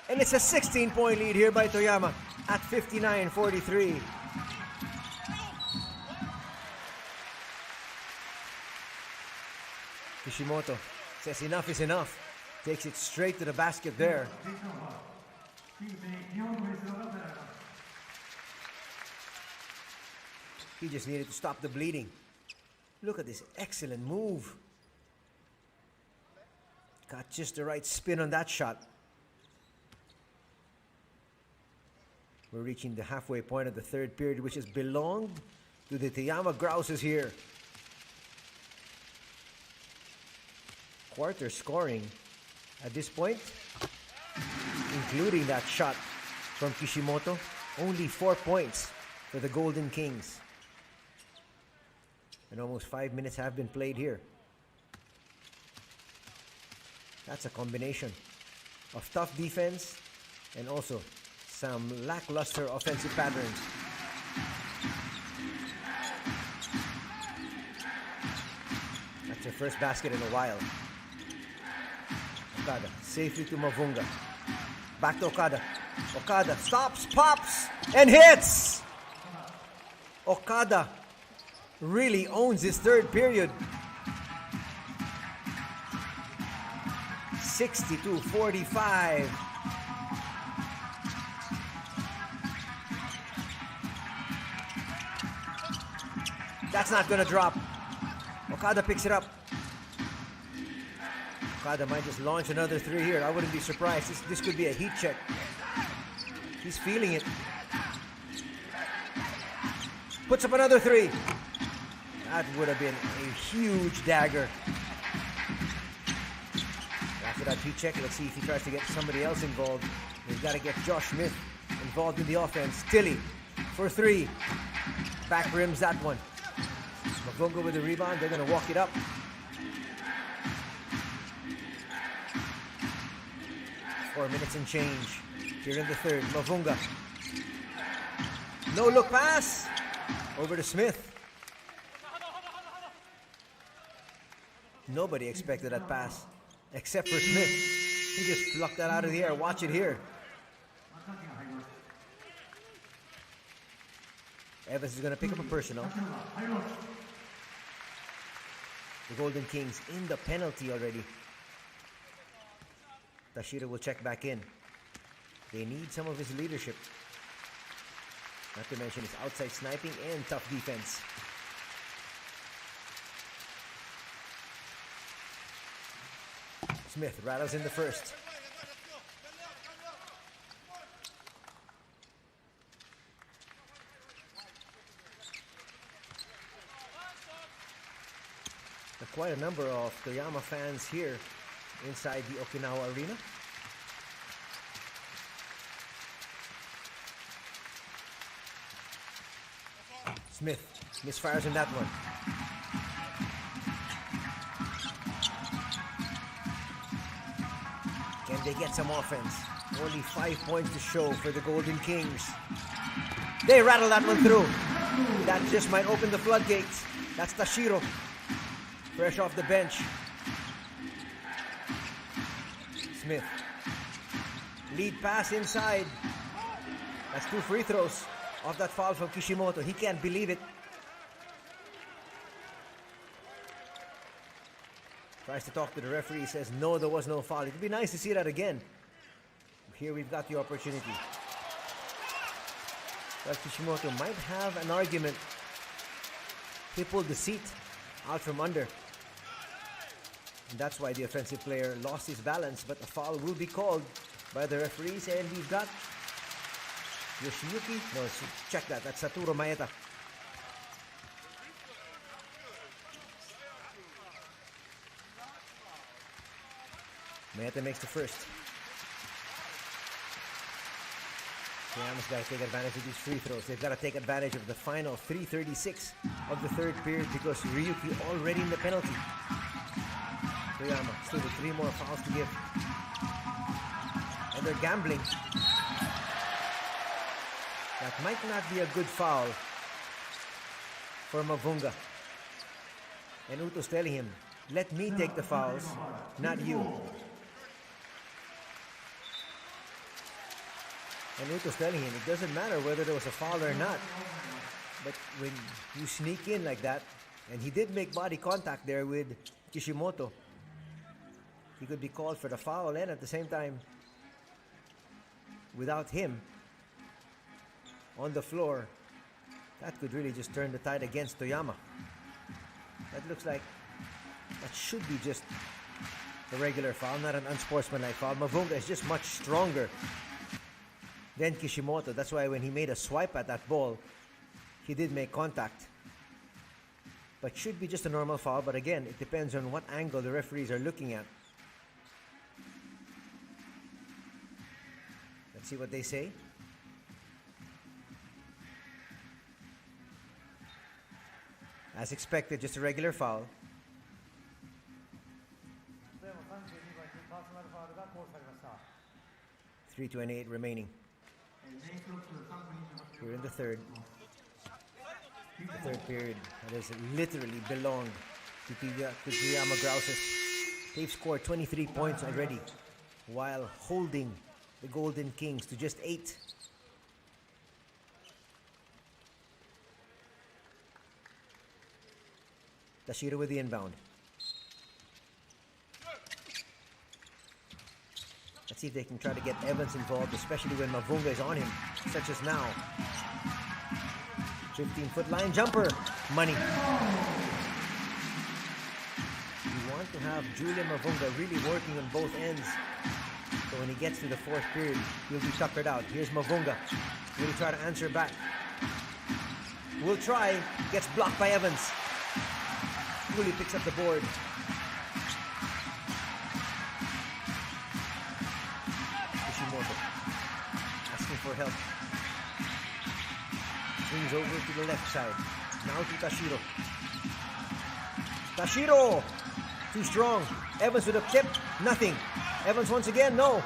And it's a 16-point lead here by Toyama at 59-43. Kishimoto says enough is enough. Takes it straight to the basket there. He just needed to stop the bleeding. Look at this excellent move. Got just the right spin on that shot. We're reaching the halfway point of the third period, which has belonged to the Toyama Grouses here. Quarter scoring at this point, including that shot from Kishimoto, only 4 points for the Golden Kings. And almost 5 minutes have been played here. That's a combination of tough defense and also some lackluster offensive patterns. That's their first basket in a while. Okada safely to Mavunga. Back to Okada. Okada stops, pops, and hits! Okada really owns his third period. 62-45. That's not gonna drop. Okada picks it up. Okada might just launch another three here. I wouldn't be surprised. This could be a heat check. He's feeling it. Puts up another three. That would have been a huge dagger. After that heat check, let's see if he tries to get somebody else involved. He's got to get Josh Smith involved in the offense. Tilly for three. Back rims that one. Mavunga with the rebound. They're going to walk it up. 4 minutes and change here in the third. Mavunga. No look pass. Over to Smith. Nobody expected that pass except for Smith. He just plucked that out of the air. Watch it here. Evans is going to pick up a personal. The Golden Kings in the penalty already. Tashiro will check back in. They need some of his leadership. Not to mention his outside sniping and tough defense. Smith rattles in the first. Quite a number of Toyama fans here inside the Okinawa Arena. Smith misfires in that one. Can they get some offense? Only 5 points to show for the Golden Kings. They rattle that one through. That just might open the floodgates. That's Tashiro. Fresh off the bench. Smith. Lead pass inside. That's 2 free throws off that foul from Kishimoto. He can't believe it. Tries to talk to the referee. Says no, there was no foul. It'd be nice to see that again. Here we've got the opportunity. Well, Kishimoto might have an argument. He pulled the seat out from under. And that's why the offensive player lost his balance, but a foul will be called by the referees, and we've got Yoshiyuki. No, check that. That's Satoru Maeda. Maeda makes the first. Toyama's got to take advantage of these free throws. They've got to take advantage of the final 3:36 of the third period because Ryukyu already in the penalty. Toyama still with 3 more fouls to give. And they're gambling. That might not be a good foul for Mavunga. And Uto's telling him, let me take the fouls, not you. And Uto's telling him, it doesn't matter whether there was a foul or not. But when you sneak in like that, and he did make body contact there with Kishimoto, he could be called for the foul, and at the same time, without him on the floor, that could really just turn the tide against Toyama. That looks like that should be just a regular foul, not an unsportsmanlike foul. Mavunga is just much stronger than Kishimoto. That's why when he made a swipe at that ball, he did make contact. But should be just a normal foul. But again, it depends on what angle the referees are looking at. Let's see what they say. As expected, just a regular foul. 3:28 remaining. Here in the third. The third period that has literally belonged to Toyama Grouses. They've scored 23 points already while holding the Golden Kings to just 8. Tashiro with the inbound. Let's see if they can try to get Evans involved, especially when Mavunga is on him, such as now. 15-foot line jumper. Money. You want to have Julian Mavunga really working on both ends. So when he gets to the fourth period, he'll be tuckered out. Here's Mavunga. Will he try to answer back? Will try. Gets blocked by Evans. Willie picks up the board. Kishimoto asking for help. Swings over to the left side. Now to Tashiro. Tashiro! Too strong. Evans with a tip. Nothing. Evans once again. No.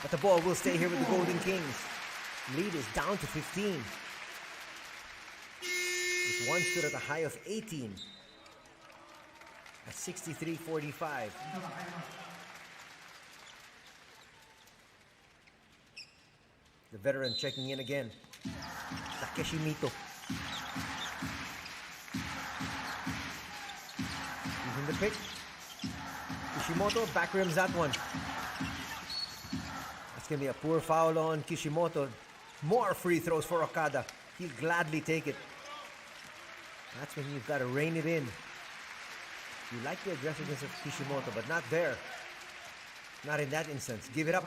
But the ball will stay here with the Golden Kings. Lead is down to 15. It once stood at a high of 18. At 63-45. The veteran checking in again. Takeshi Mito. Using the pick. Kishimoto back rims that one. That's going to be a poor foul on Kishimoto. More free throws for Okada. He'll gladly take it. That's when you've got to rein it in. You like the aggressiveness of Kishimoto, but not there. Not in that instance. Give it up.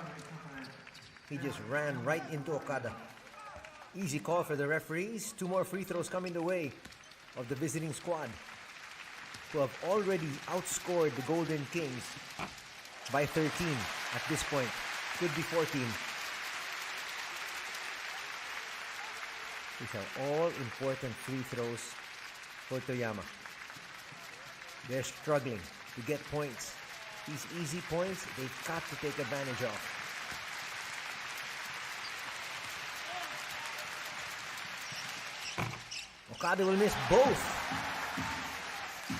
He just ran right into Okada. Easy call for the referees. 2 more free throws coming the way of the visiting squad, who have already outscored the Golden Kings by 13 at this point. Could be 14. These are all important free throws for Toyama. They're struggling to get points. These easy points, they've got to take advantage of. Okada will miss both.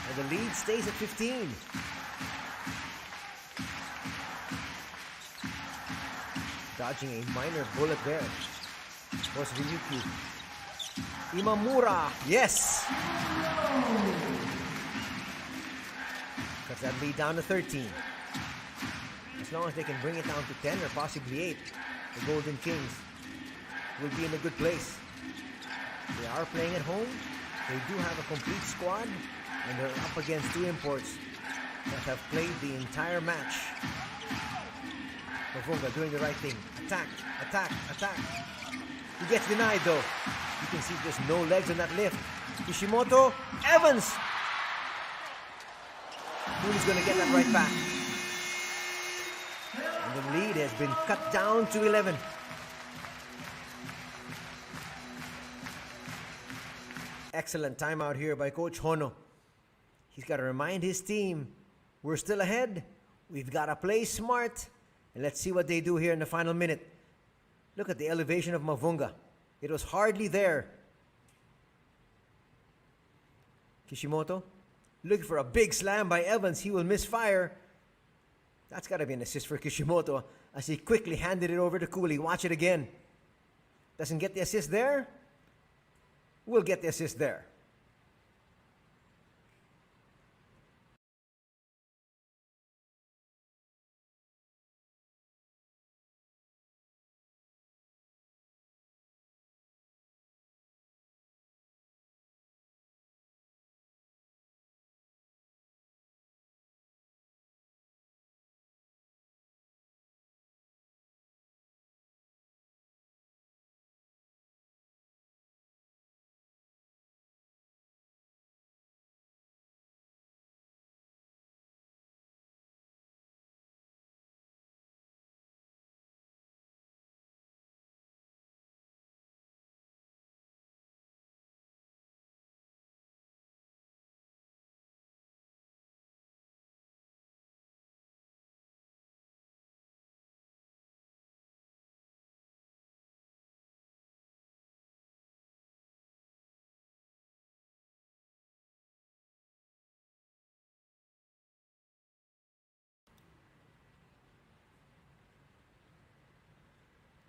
And the lead stays at 15. Dodging a minor bullet there was Ryukyu. Imamura, yes! Cuts that lead down to 13. As long as they can bring it down to 10 or possibly 8, the Golden Kings will be in a good place. They are playing at home. They do have a complete squad, and they're up against 2 imports that have played the entire match. Mavunga doing the right thing. Attack, attack, attack. He gets denied though. You can see there's no legs on that lift. Kishimoto, Evans! Who's going to get that right back? And the lead has been cut down to 11. Excellent timeout here by Coach Hono. He's got to remind his team, we're still ahead. We've got to play smart. And let's see what they do here in the final minute. Look at the elevation of Mavunga. It was hardly there. Kishimoto looking for a big slam by Evans. He will misfire. That's got to be an assist for Kishimoto as he quickly handed it over to Cooley. Watch it again. Doesn't get the assist there. We'll get the assist there.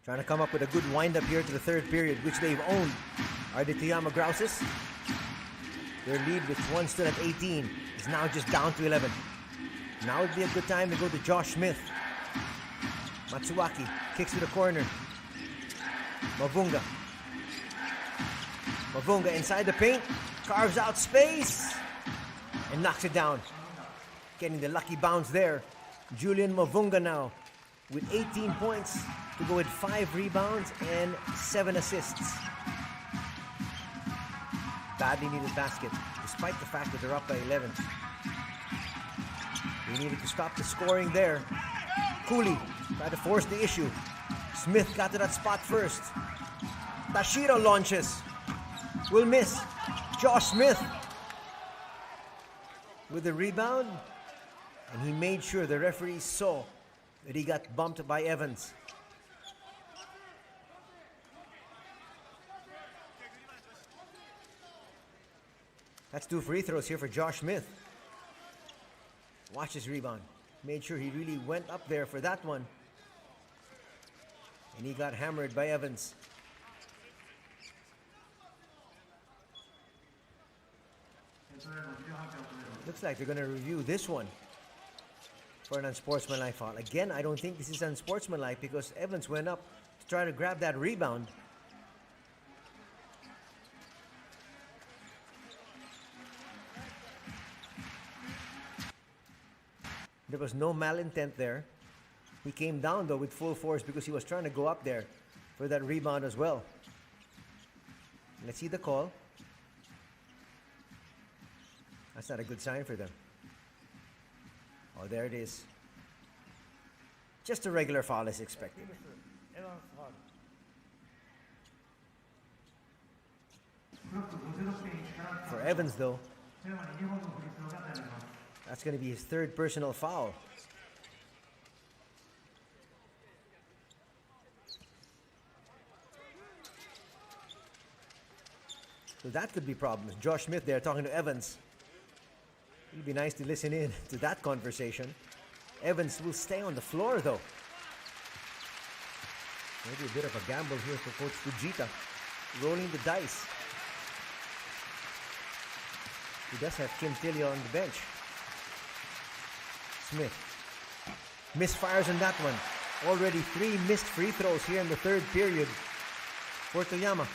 Trying to come up with a good wind-up here to the third period, which they've owned, are the Toyama Grouses. Their lead, with one still at 18, is now just down to 11. Now would be a good time to go to Josh Smith. Matsuaki kicks to the corner. Mavunga. Mavunga inside the paint, carves out space, and knocks it down. Getting the lucky bounce there. Julian Mavunga now with 18 points to go with 5 rebounds and 7 assists. Badly needed basket, despite the fact that they're up by 11. They needed to stop the scoring there. Cooley tried to force the issue. Smith got to that spot first. Tashiro launches. Will miss. Josh Smith with the rebound. And he made sure the referee saw that he got bumped by Evans. That's 2 free throws here for Josh Smith. Watch his rebound. Made sure he really went up there for that one. And he got hammered by Evans. Looks like they're going to review this one for an unsportsmanlike foul. Again, I don't think this is unsportsmanlike because Evans went up to try to grab that rebound. There was no malintent there. He came down though with full force because he was trying to go up there for that rebound as well. Let's see the call. That's not a good sign for them. Oh, there it is. Just a regular foul as expected. For Evans though, that's going to be his 3rd personal foul. So that could be problems. Josh Smith there talking to Evans. It would be nice to listen in to that conversation. Evans will stay on the floor though. Maybe a bit of a gamble here for Coach Fujita. Rolling the dice. He does have Kim Tilio on the bench. Smith misfires on that one. Already 3 missed free throws here in the 3rd period for Toyama.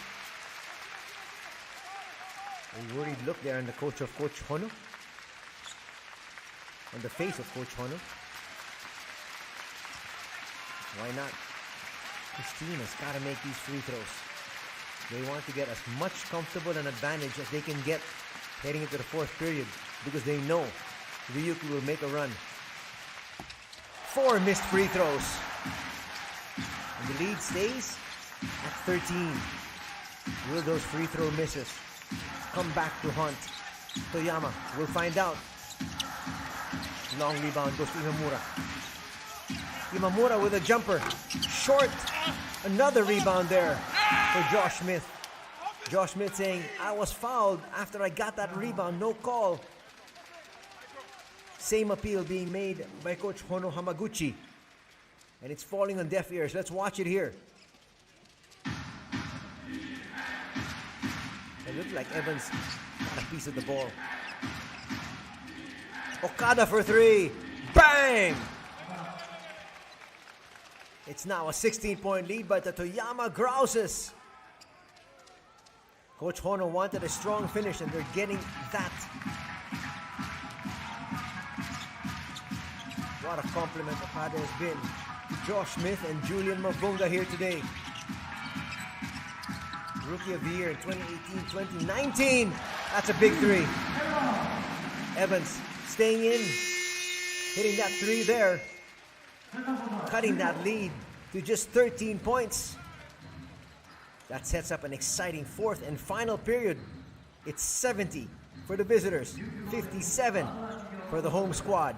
A worried look there on the coach of Coach Hono. On the face of Coach Hono. Why not? His team has got to make these free throws. They want to get as much comfortable an advantage as they can get heading into the 4th period because they know Ryukyu will make a run. 4 missed free throws. And the lead stays at 13. Will those free throw misses come back to haunt Toyama. We'll find out. Long rebound goes to Imamura. Imamura with a jumper. Short. Another rebound there for Josh Smith. Josh Smith saying, I was fouled after I got that rebound. No call. Same appeal being made by Coach Hono Hamaguchi. And it's falling on deaf ears. Let's watch it here. It looks like Evans got a piece of the ball. Okada for three. Bang! It's now a 16-point lead by the Toyama Grouses. Coach Hono wanted a strong finish and they're getting that. What a compliment Okada has been to Josh Smith and Julian Mavunga here today. Rookie of the Year in 2018-2019. That's a big three. Evans staying in, hitting that three there, cutting that lead to just 13 points. That sets up an exciting fourth and final period. It's 70 for the visitors, 57 for the home squad.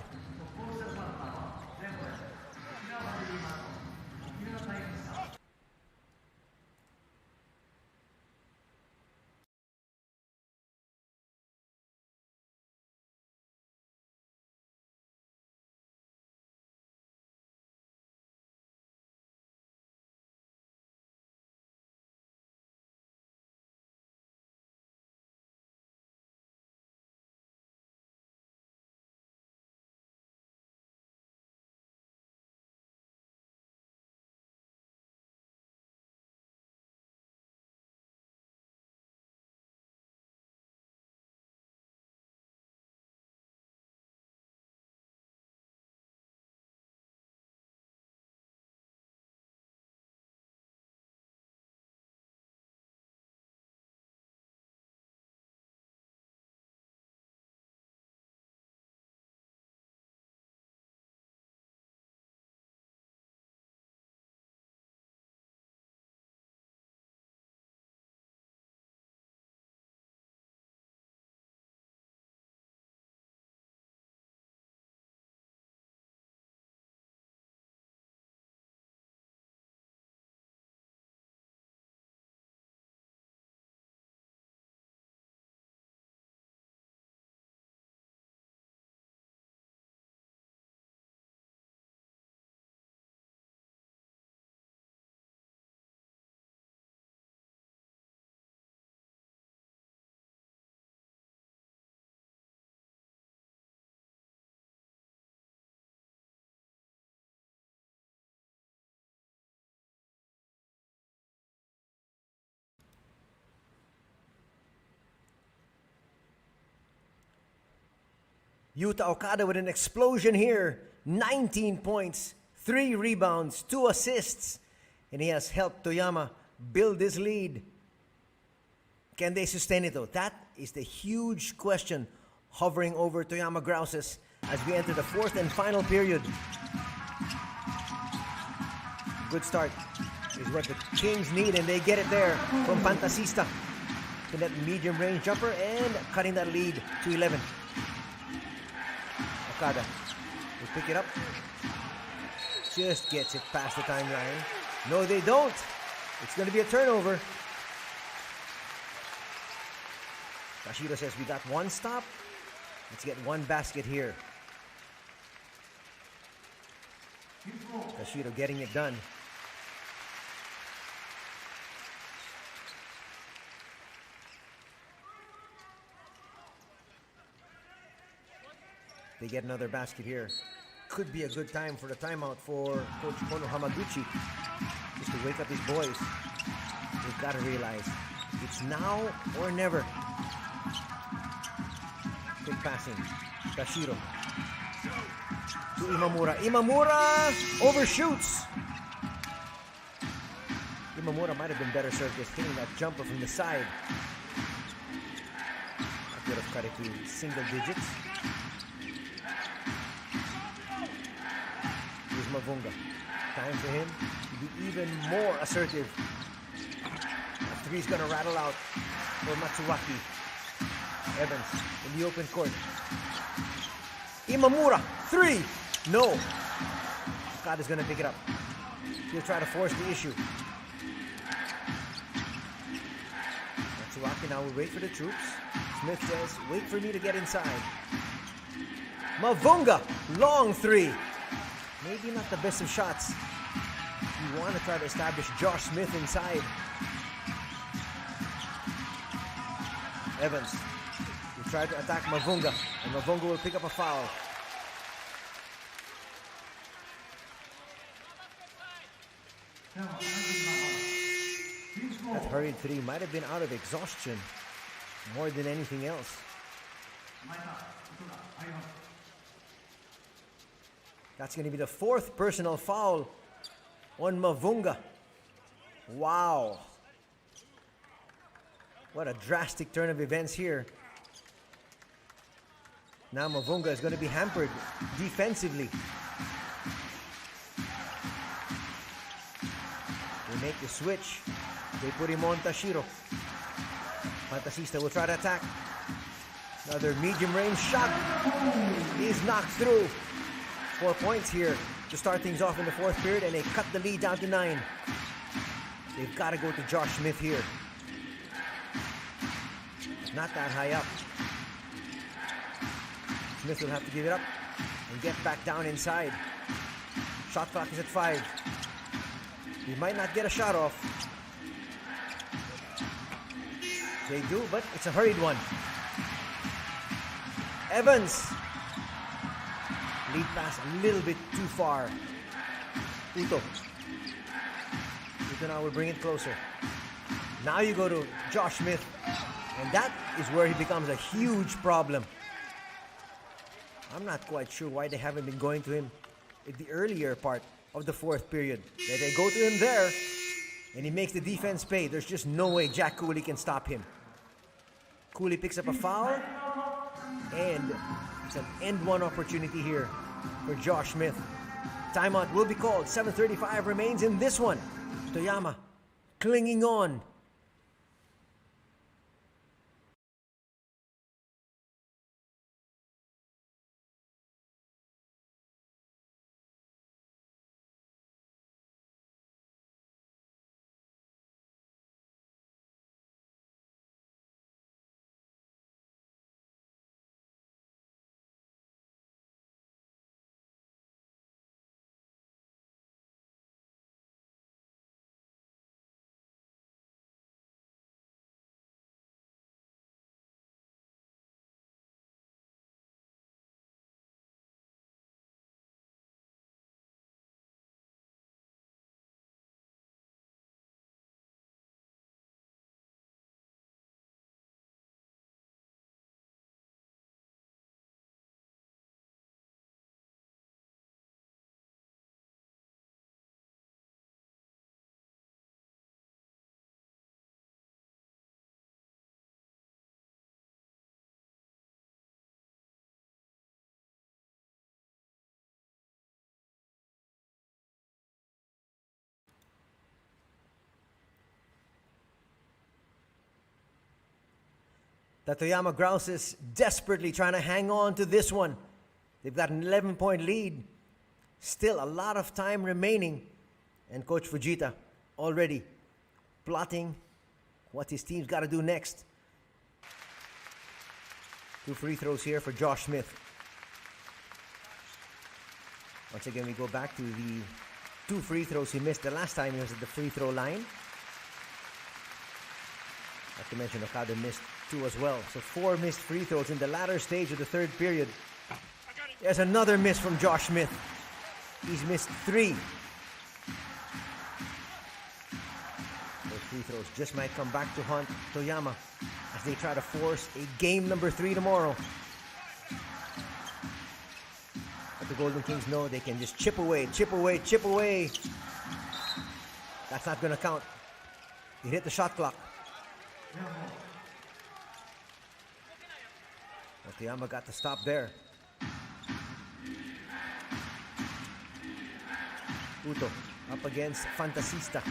Yuta Okada with an explosion here. 19 points, 3 rebounds, 2 assists. And he has helped Toyama build this lead. Can they sustain it though? That is the huge question hovering over Toyama Grouses as we enter the fourth and final period. Good start is what the Kings need, and they get it there from Fantasista. To that medium range jumper and cutting that lead to 11. Okada will pick it up. Just gets it past the timeline. No, they don't. It's going to be a turnover. Tashiro says we got one stop. Let's get one basket here. Tashiro getting it done. They get another basket here. Could be a good time for the timeout for Coach Hono Hamaguchi. Just to wake up his boys. They've got to realize it's now or never. Quick passing. Tashiro. To Imamura. Imamura overshoots. Imamura might have been better served just hitting that jumper from the side. I could have cut it to single digits. Mavunga. Time for him to be even more assertive. After three's gonna rattle out for Matsuwaki. Evans in the open court. Imamura, three! No! Okada's gonna pick it up. He'll try to force the issue. Matsuwaki now will wait for the troops. Smith says, wait for me to get inside. Mavunga, long three. Maybe not the best of shots. You want to try to establish Josh Smith inside. Evans will try to attack Mavunga, and Mavunga will pick up a foul. That hurried three might have been out of exhaustion more than anything else. That's going to be the fourth personal foul on Mavunga. Wow. What a drastic turn of events here. Now Mavunga is going to be hampered defensively. They make the switch. They put him on Tashiro. Fantasista will try to attack. Another medium range shot. He's knocked through. 4 points here to start things off in the fourth period, and they cut the lead down to 9. They've got to go to Josh Smith here. It's not that high up. Smith will have to give it up and get back down inside. Shot clock is at 5. He might not get a shot off. They do, but it's a hurried one. Evans. Lead pass a little bit too far. Uto now will bring it closer. Now you go to Josh Smith, and that is where he becomes a huge problem. I'm not quite sure why they haven't been going to him in the earlier part of the fourth period. They go to him there, and he makes the defense pay. There's just no way Jack Cooley can stop him. Cooley picks up a foul, and it's an end one opportunity here for Josh Smith. Timeout will be called. 7:35 remains in this one. Toyama clinging on. The Toyama Grouses desperately trying to hang on to this one. They've got an 11-point lead. Still a lot of time remaining. And Coach Fujita already plotting what his team's got to do next. 2 free throws here for Josh Smith. Once again, we go back to the 2 free throws he missed the last time he was at the free throw line. Not to mention Okada missed 2 as well. So 4 missed free throws in the latter stage of the third period. There's another miss from Josh Smith. He's missed 3. Those free throws just might come back to haunt Toyama as they try to force a game number 3 tomorrow. But the Golden Kings know they can just chip away, chip away, chip away. That's not going to count. He hit the shot clock. Toyama got the stop there. Uto up against Fantasista.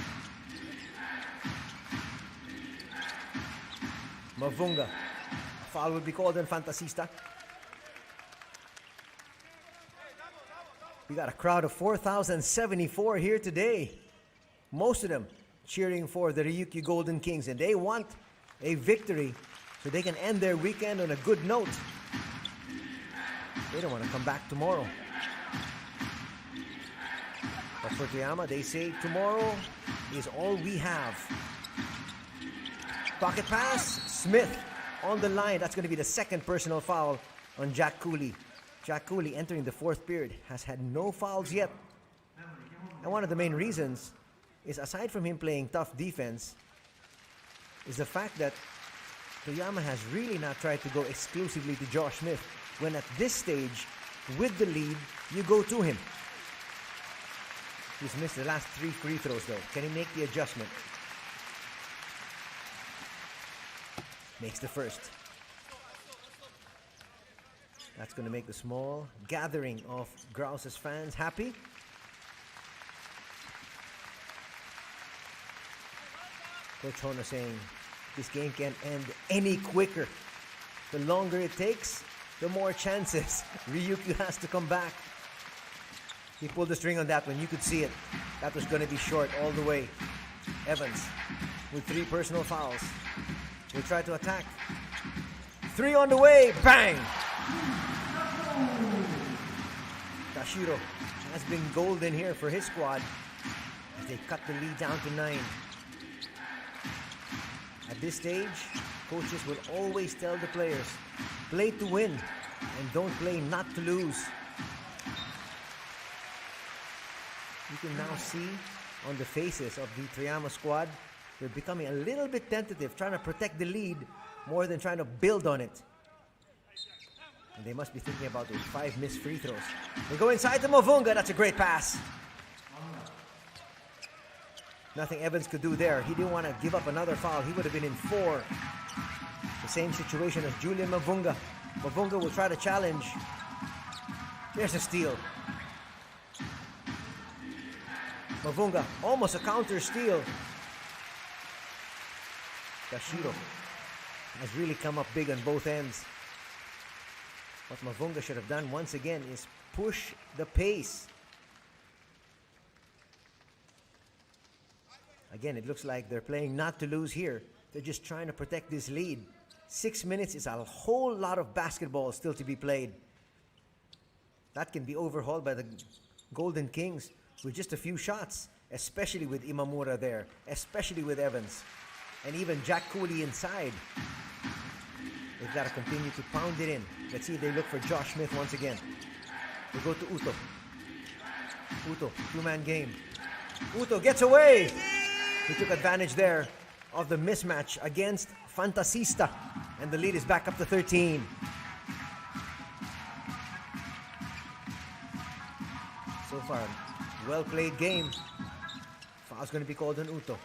Mavunga. Foul will be called on Fantasista. We got a crowd of 4,074 here today. Most of them cheering for the Ryukyu Golden Kings, and they want a victory so they can end their weekend on a good note. They don't want to come back tomorrow. But for Toyama, they say tomorrow is all we have. Pocket pass, Smith on the line. That's going to be the second personal foul on Jack Cooley. Jack Cooley, entering the fourth period, has had no fouls yet. And one of the main reasons is, aside from him playing tough defense, is the fact that Toyama has really not tried to go exclusively to Josh Smith, when at this stage, with the lead, you go to him. He's missed the last 3 free throws though. Can he make the adjustment? Makes the first. That's going to make the small gathering of Grouses fans happy. Coach Hona saying this game can't end any quicker. The longer it takes, the more chances Ryukyu has to come back. He pulled the string on that one. You could see it. That was going to be short all the way. Evans with 3 personal fouls. Will try to attack. 3 on the way. Bang! Tashiro has been golden here for his squad as they cut the lead down to 9. At this stage, coaches will always tell the players, play to win and don't play not to lose. You can now see on the faces of the Toyama squad, they're becoming a little bit tentative, trying to protect the lead more than trying to build on it. And they must be thinking about those 5 missed free throws. They go inside to Mavunga. That's a great pass. Nothing Evans could do there. He didn't want to give up another foul. He would have been in 4. The same situation as Julian Mavunga. Mavunga will try to challenge. There's a steal. Mavunga, almost a counter steal. Tashiro has really come up big on both ends. What Mavunga should have done once again is push the pace. Again, it looks like they're playing not to lose here. They're just trying to protect this lead. 6 minutes is a whole lot of basketball still to be played. That can be overhauled by the Golden Kings with just a few shots, especially with Imamura there, especially with Evans, and even Jack Cooley inside. They've got to continue to pound it in. Let's see if they look for Josh Smith once again. They go to Uto. Uto, 2-man game. Uto gets away. He took advantage there of the mismatch against Fantasista, and the lead is back up to 13. So far, well-played game. Foul's going to be called on Uto.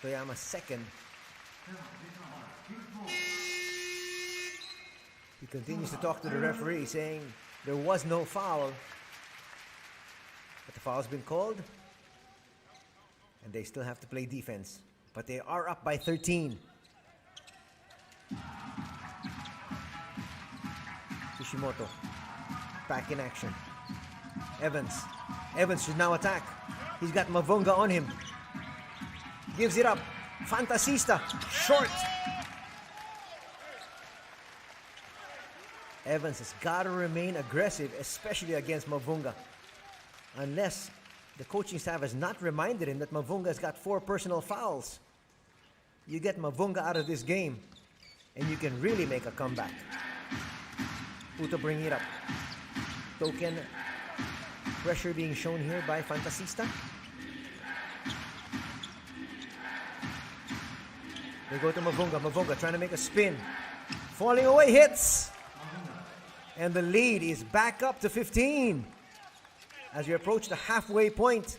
Toyama's second. He continues to talk to the referee, saying there was no foul. But the foul's been called, and they still have to play defense. But they are up by 13. Kishimoto back in action. Evans should now attack. He's got Mavunga on him. Gives it up. Fantasista, short. Evans has got to remain aggressive, especially against Mavunga. Unless the coaching staff has not reminded him that Mavunga has got 4 personal fouls. You get Mavunga out of this game, and you can really make a comeback. Uto bringing it up. Token pressure being shown here by Fantasista. They go to Mavunga. Mavunga trying to make a spin. Falling away, hits. And the lead is back up to 15 as we approach the halfway point.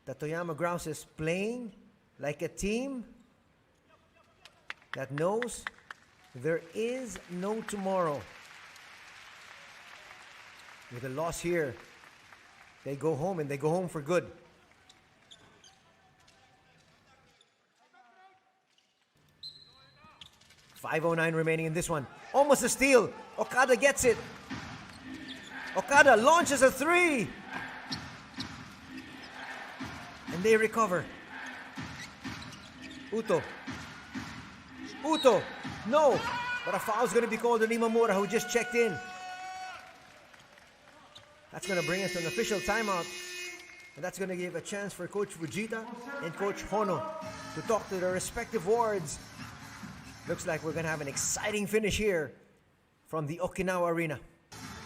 The Toyama Grouses playing like a team that knows there is no tomorrow. With a loss here, they go home, and they go home for good. 5:09 remaining in this one. Almost a steal. Okada gets it. Okada launches a three. And they recover. Uto. No. But a foul's going to be called on Imamura, who just checked in. That's going to bring us to an official timeout. And that's going to give a chance for Coach Fujita and Coach Hono to talk to their respective wards. Looks like we're going to have an exciting finish here from the Okinawa Arena.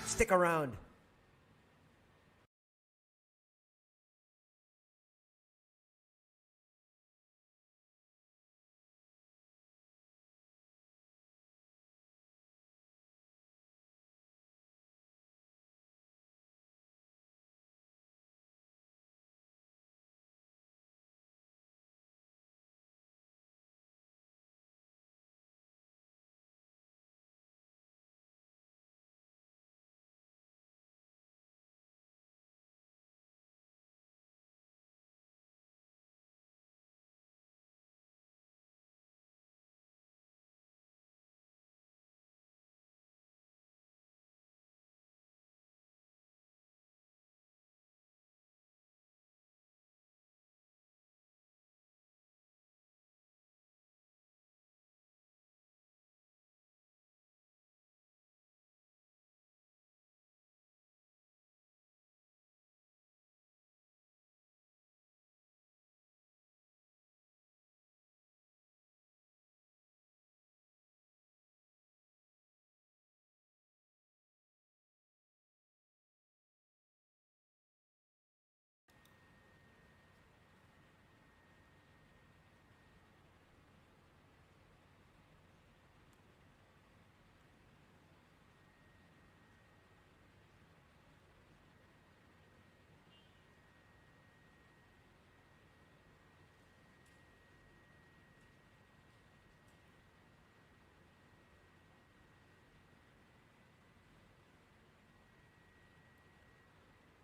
Stick around.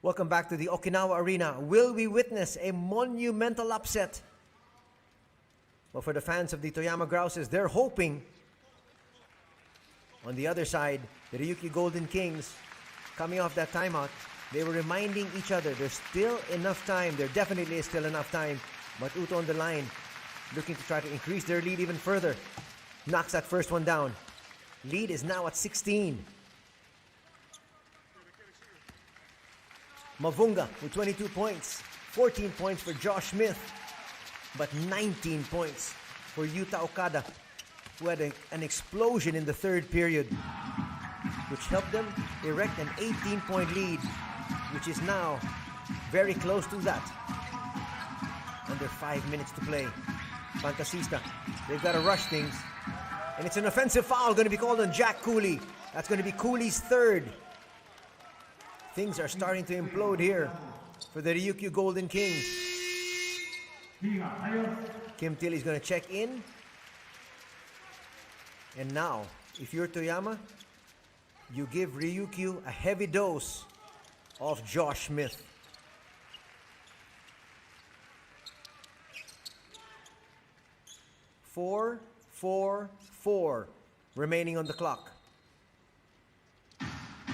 Welcome back to the Okinawa Arena. Will we witness a monumental upset? Well, for the fans of the Toyama Grouses, they're hoping. On the other side, the Ryukyu Golden Kings, coming off that timeout, they were reminding each other there's still enough time. There definitely is still enough time. But Uto on the line, looking to try to increase their lead even further. Knocks that first one down. Lead is now at 16. Mavunga with 22 points. 14 points for Josh Smith. But 19 points for Yuta Okada, who had an explosion in the third period, which helped them erect an 18-point lead, which is now very close to that. Under 5 minutes to play. Fantasista, they've got to rush things. And it's an offensive foul going to be called on Jack Cooley. That's going to be Cooley's third. Things are starting to implode here for the Ryukyu Golden Kings. Kim Tilly's going to check in. And now, if you're Toyama, you give Ryukyu a heavy dose of Josh Smith. 4-4-4 remaining on the clock.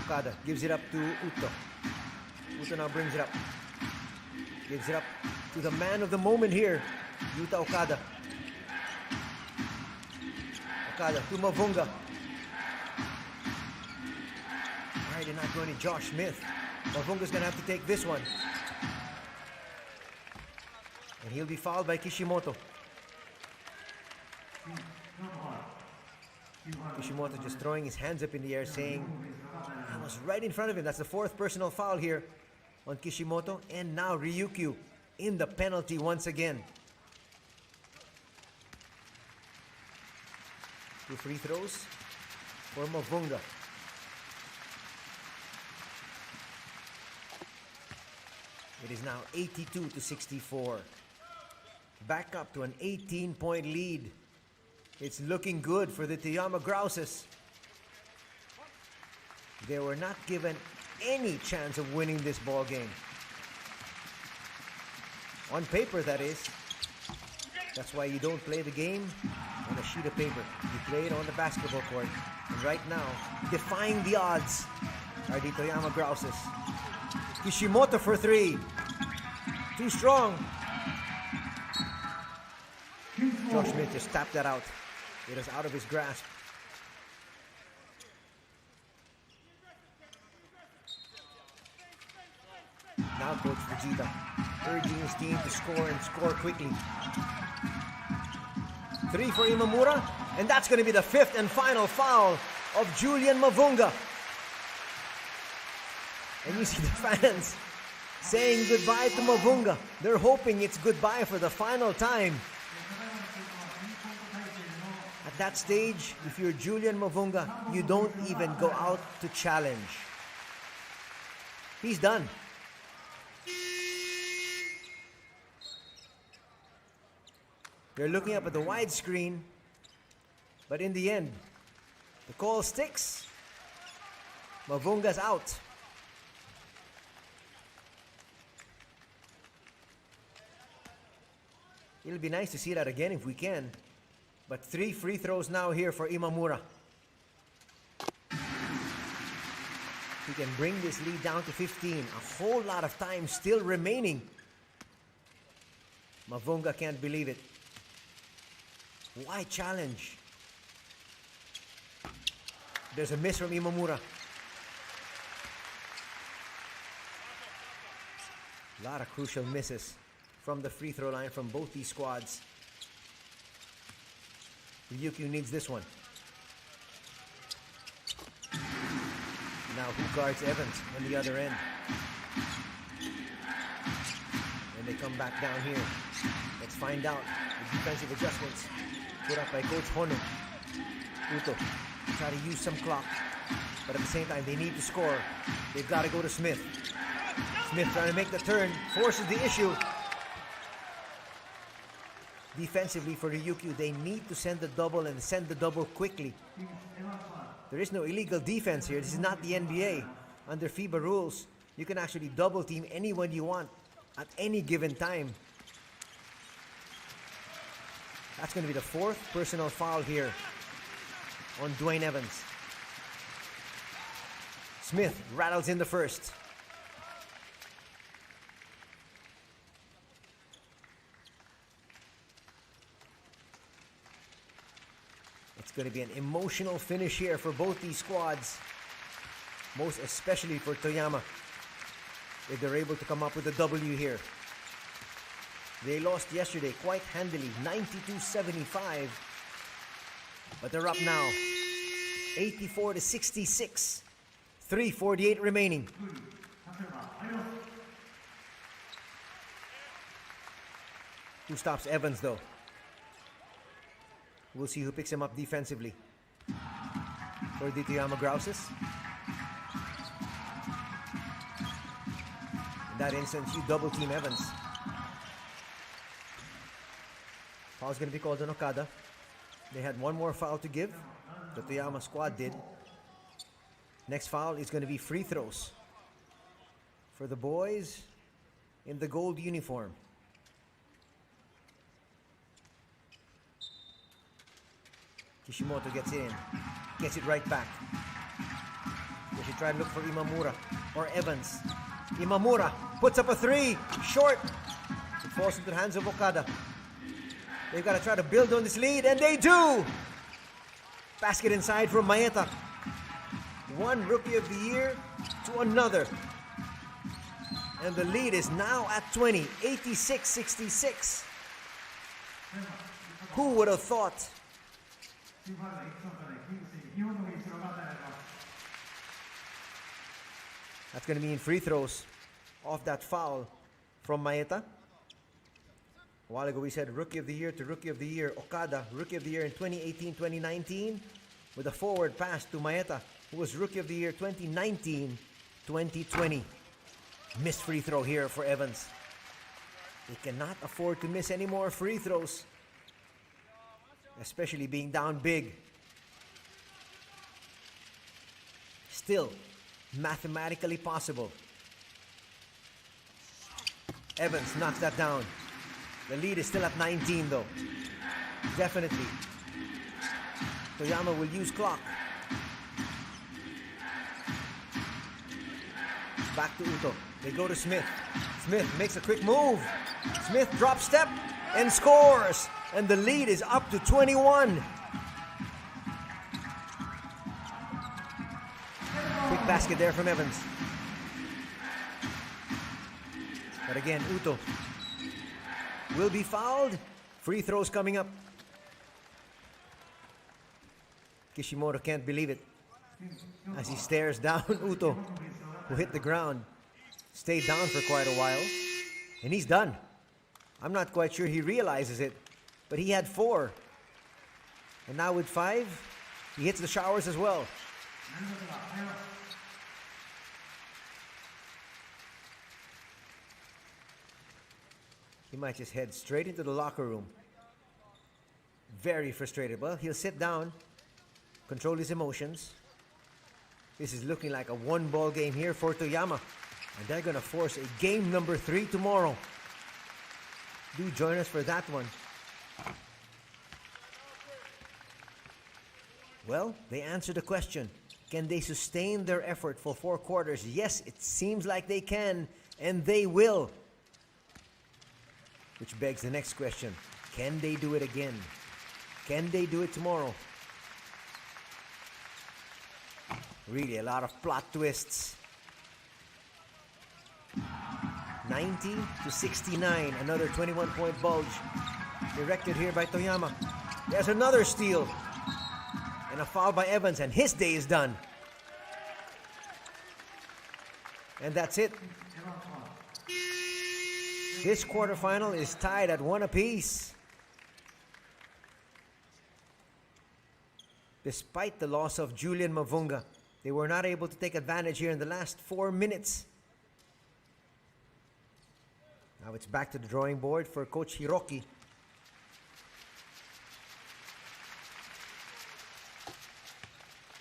Okada gives it up to Uto. Uto now brings it up. Gives it up to the man of the moment here, Yuta Okada. Okada to Mavunga. Alright, they're not going to Josh Smith. Mavunga's going to have to take this one. And he'll be fouled by Kishimoto. Kishimoto just throwing his hands up in the air saying, I was right in front of him. That's the fourth personal foul here on Kishimoto. And now Ryukyu in the penalty once again. 2 free throws for Mavunga. It is now 82-64. Back up to an 18-point lead. It's looking good for the Toyama Grouses. They were not given any chance of winning this ball game. On paper, that is. That's why you don't play the game on a sheet of paper. You play it on the basketball court. And right now, defying the odds are the Toyama Grouses. Kishimoto for three. Too strong. Josh Smith just tapped that out. It was out of his grasp. Now Coach Fujita urging his team to score and score quickly. Three for Imamura, and that's going to be the fifth and final foul of Julian Mavunga. And you see the fans saying goodbye to Mavunga. They're hoping it's goodbye for the final time. At that stage, if you're Julian Mavunga, you don't even go out to challenge. He's done. They're looking up at the widescreen, but in the end, the call sticks. Mavunga's out. It'll be nice to see that again if we can. But 3 free throws now here for Imamura. He can bring this lead down to 15. A whole lot of time still remaining. Mavunga can't believe it. Why challenge? There's a miss from Imamura. A lot of crucial misses from the free throw line from both these squads. Ryukyu needs this one. Now who guards Evans on the other end? And they come back down here. Let's find out the defensive adjustments put up by Coach Hono. Uto try to use some clock, but at the same time they need to score. They've got to go to Smith. Smith trying to make the turn, forces the issue. Defensively for Ryukyu, they need to send the double and send the double quickly. There is no illegal defense here. This is not the NBA. Under FIBA rules, you can actually double team anyone you want at any given time. That's going to be the 4th personal foul here on Dwayne Evans. Smith rattles in the first. It's going to be an emotional finish here for both these squads. Most especially for Toyama, if they're able to come up with a W here. They lost yesterday quite handily, 92-75. But they're up now, 84-66. 3:48 remaining. Who stops Evans though? We'll see who picks him up defensively. For the Toyama Grouses. In that instance, you double team Evans. Foul's going to be called on Okada. They had one more foul to give. The Toyama squad did. Next foul is going to be free throws for the boys in the gold uniform. Kishimoto gets it in. Gets it right back. They should try to look for Imamura or Evans. Imamura puts up a 3. Short. It falls into the hands of Okada. They've got to try to build on this lead, and they do! Basket inside from Maeta. One Rookie of the Year to another. And the lead is now at 20, 86-66. Who would have thought? That's going to be in free throws off that foul from Maeta. A while ago we said Rookie of the Year to Rookie of the Year. Okada, Rookie of the Year in 2018-2019 with a forward pass to Maeta, who was Rookie of the Year 2019-2020. Missed free throw here for Evans. They cannot afford to miss any more free throws, especially being down big. Still mathematically possible. Evans knocks that down. The lead is still at 19 though. Definitely Toyama will use clock. Back to Uto. They go to Smith. Smith makes a quick move. Smith drops step and scores. And the lead is up to 21. Quick basket there from Evans. But again, Uto will be fouled. Free throws coming up. Kishimoto can't believe it as he stares down Uto, who hit the ground. Stayed down for quite a while. And he's done. I'm not quite sure he realizes it, but he had 4. And now with 5, he hits the showers as well. He might just head straight into the locker room. Very frustrated. Well, he'll sit down, control his emotions. This is looking like a one-ball game here for Toyama. And they're going to force a game number 3 tomorrow. Do join us for that one. Well, they answered the question. Can they sustain their effort for 4 quarters? Yes, it seems like they can, and they will. Which begs the next question. Can they do it again? Can they do it tomorrow? Really, a lot of plot twists. 90 to 69. Another 21-point bulge. Erected here by Toyama. There's another steal. And a foul by Evans, and his day is done. And that's it. This quarterfinal is tied at 1 apiece. Despite the loss of Julian Mavunga, they were not able to take advantage here in the last 4 minutes. Now it's back to the drawing board for Coach Hiroki.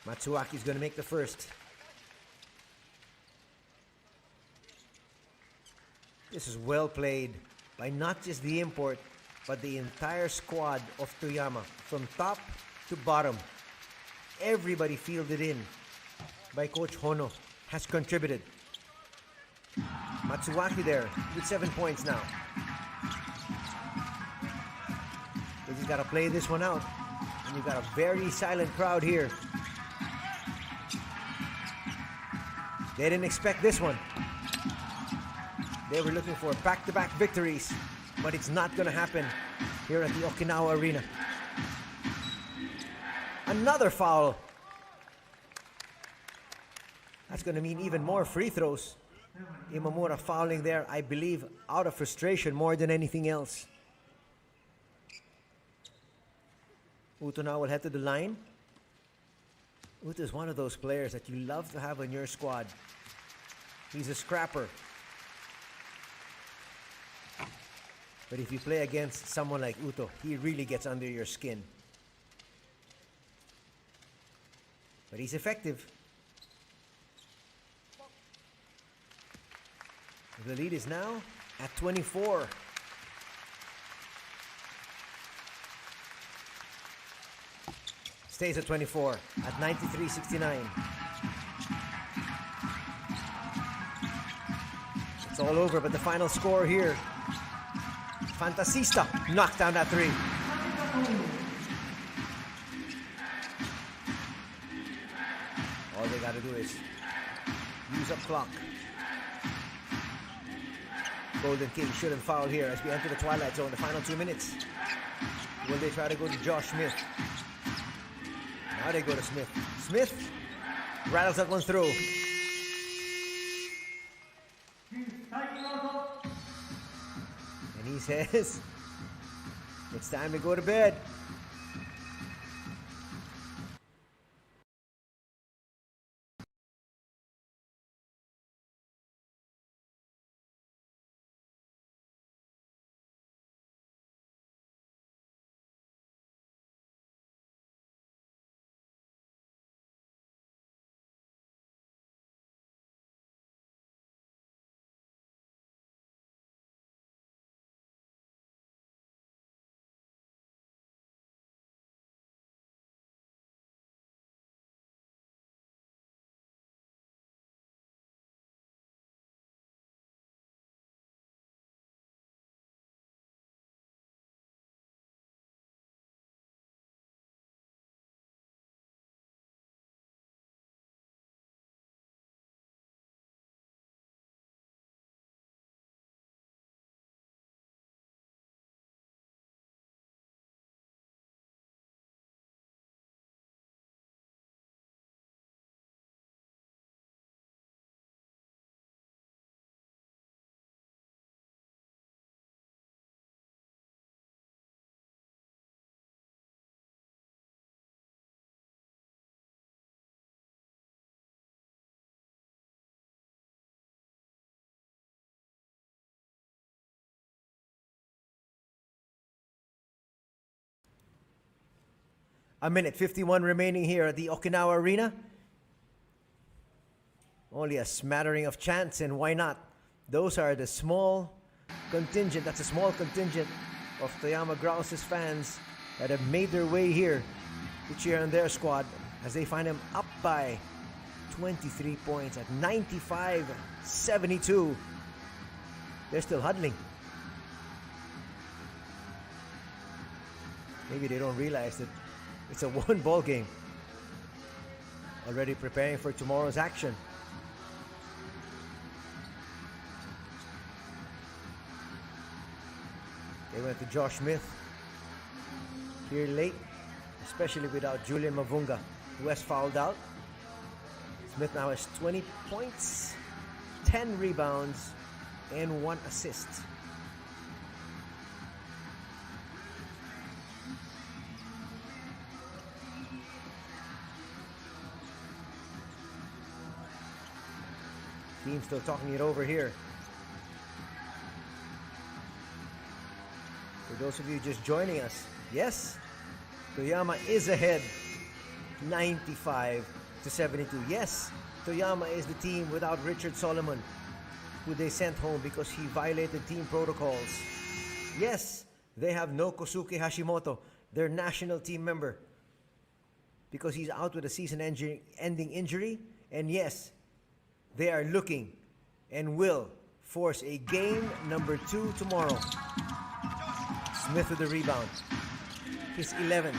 Matsuaki's going to make the first. This is well played by not just the import, but the entire squad of Toyama, from top to bottom. Everybody fielded in by Coach Hono has contributed. Matsuaki there with 7 points now. They just got to play this one out. And you've got a very silent crowd here. They didn't expect this one. They were looking for back-to-back victories, but it's not going to happen here at the Okinawa Arena. Another foul. That's going to mean even more free throws. Imamura fouling there, I believe, out of frustration more than anything else. Uto now will head to the line. Uto is one of those players that you love to have on your squad. He's a scrapper. But if you play against someone like Uto, he really gets under your skin. But he's effective. The lead is now at 24. Stays at 24 at 93-69. It's all over, but the final score here. Fantasista knocked down that 3. All they got to do is use up clock. Golden King shouldn't foul here as we enter the twilight zone, the final 2 minutes. Will they try to go to Josh Smith? Now they go to Smith. Smith rattles that one through. And he says, it's time to go to bed. A minute 51 remaining here at the Okinawa Arena. Only a smattering of chants, and why not? Those are the small contingent, that's a small contingent of Toyama Grouses fans that have made their way here to cheer on their squad as they find them up by 23 points at 95-72. They're still huddling. Maybe they don't realize that it's a one-ball game. Already preparing for tomorrow's action. They went to Josh Smith here late, especially without Julian Mavunga, who has fouled out. Smith now has 20 points, 10 rebounds, and 1 assist. Team still talking it over here. For those of you just joining us, yes, Toyama is ahead 95-72. Yes, Toyama is the team without Richard Solomon, who they sent home because he violated team protocols. Yes, they have no Kosuke Hashimoto, their national team member, because he's out with a season-ending injury. And yes, they are looking and will force a game number 2 tomorrow. Smith with the rebound. His 11th.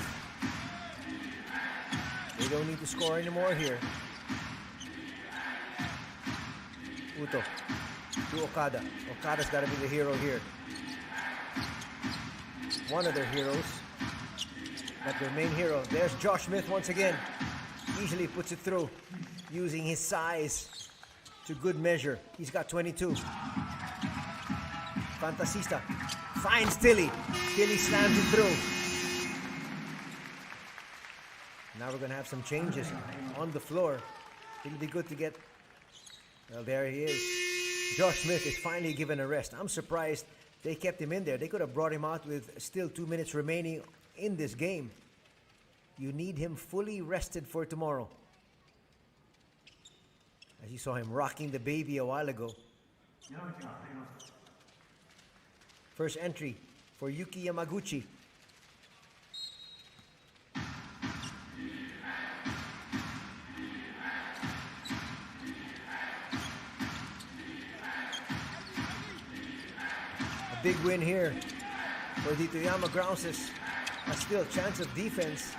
They don't need to score anymore here. Uto to Okada. Okada's got to be the hero here. One of their heroes. Not their main hero. There's Josh Smith once again. Easily puts it through using his size to good measure. He's got 22. Fantasista finds Tilly. Tilly slams it through. Now we're going to have some changes on the floor. It'll be good to get... Well, there he is. Josh Smith is finally given a rest. I'm surprised they kept him in there. They could have brought him out with still 2 minutes remaining in this game. You need him fully rested for tomorrow. As you saw him rocking the baby a while ago. First entry for Yuki Yamaguchi. A big win here for the Toyama Grouses. A still chance of defense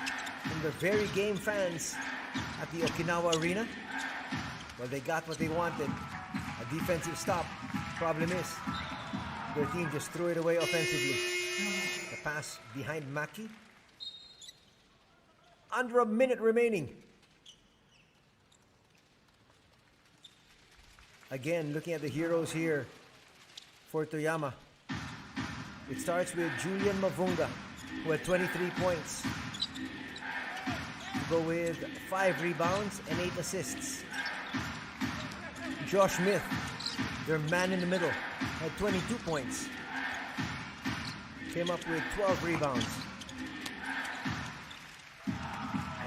from the very game fans at the Okinawa Arena. Well, they got what they wanted. A defensive stop. Problem is, their team just threw it away offensively. The pass behind Maki. Under a minute remaining. Again, looking at the heroes here for Toyama. It starts with Julian Mavunga, who had 23 points. To go with 5 rebounds and 8 assists. Josh Smith, their man in the middle, had 22 points. Came up with 12 rebounds.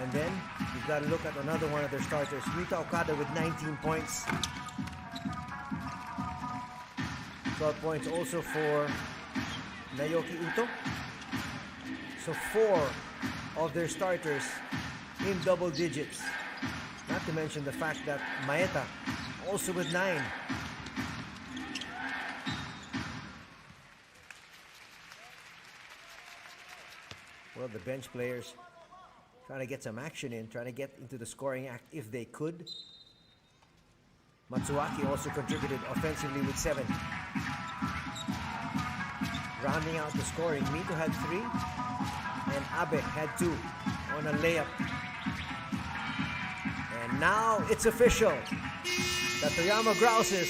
And then you've got to look at another one of their starters, Rita Okada, with 19 points. 12 points also for Naoki Uto. So 4 of their starters in double digits. Not to mention the fact that Maeta also with 9. Well, the bench players trying to get some action in, trying to get into the scoring act if they could. Matsuaki also contributed offensively with 7. Rounding out the scoring, Mito had 3 and Abe had 2 on a layup. And now it's official. The Toyama Grouses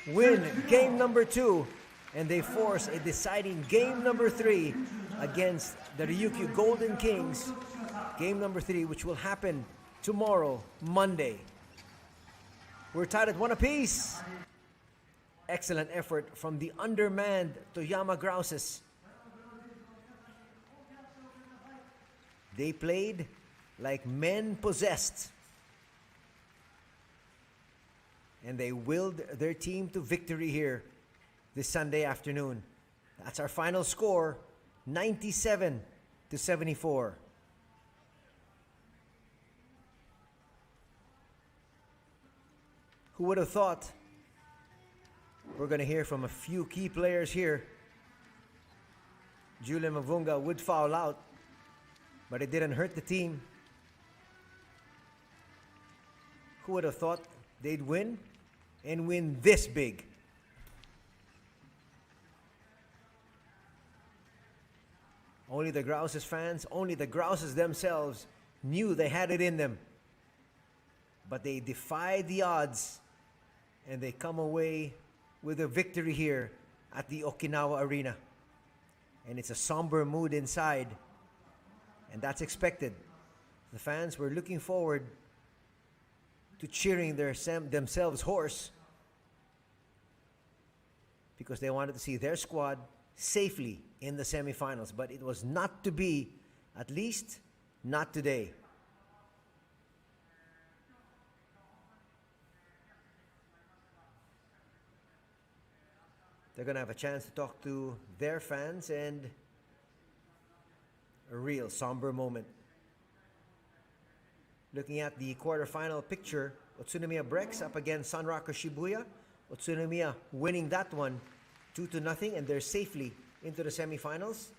win game number 2, and they force a deciding game number 3 against the Ryukyu Golden Kings. Game number 3, which will happen tomorrow, Monday. We're tied at 1 apiece. Excellent effort from the undermanned Toyama Grouses. They played like men possessed. And they willed their team to victory here this Sunday afternoon. That's our final score, 97-74. Who would have thought? We're going to hear from a few key players here. Julian Mavunga would foul out, but it didn't hurt the team. Who would have thought they'd win and win this big? Only the Grouses fans, only the Grouses themselves knew they had it in them. But they defied the odds and they come away with a victory here at the Okinawa Arena. And it's a somber mood inside, and that's expected. The fans were looking forward to cheering themselves hoarse because they wanted to see their squad safely in the semifinals, but it was not to be, at least not today. They're going to have a chance to talk to their fans, and a real somber moment. Looking at the quarterfinal picture, Utsunomiya Brex up against Sunrocker Shibuya. Utsunomiya winning that one 2-0, and they're safely into the semifinals.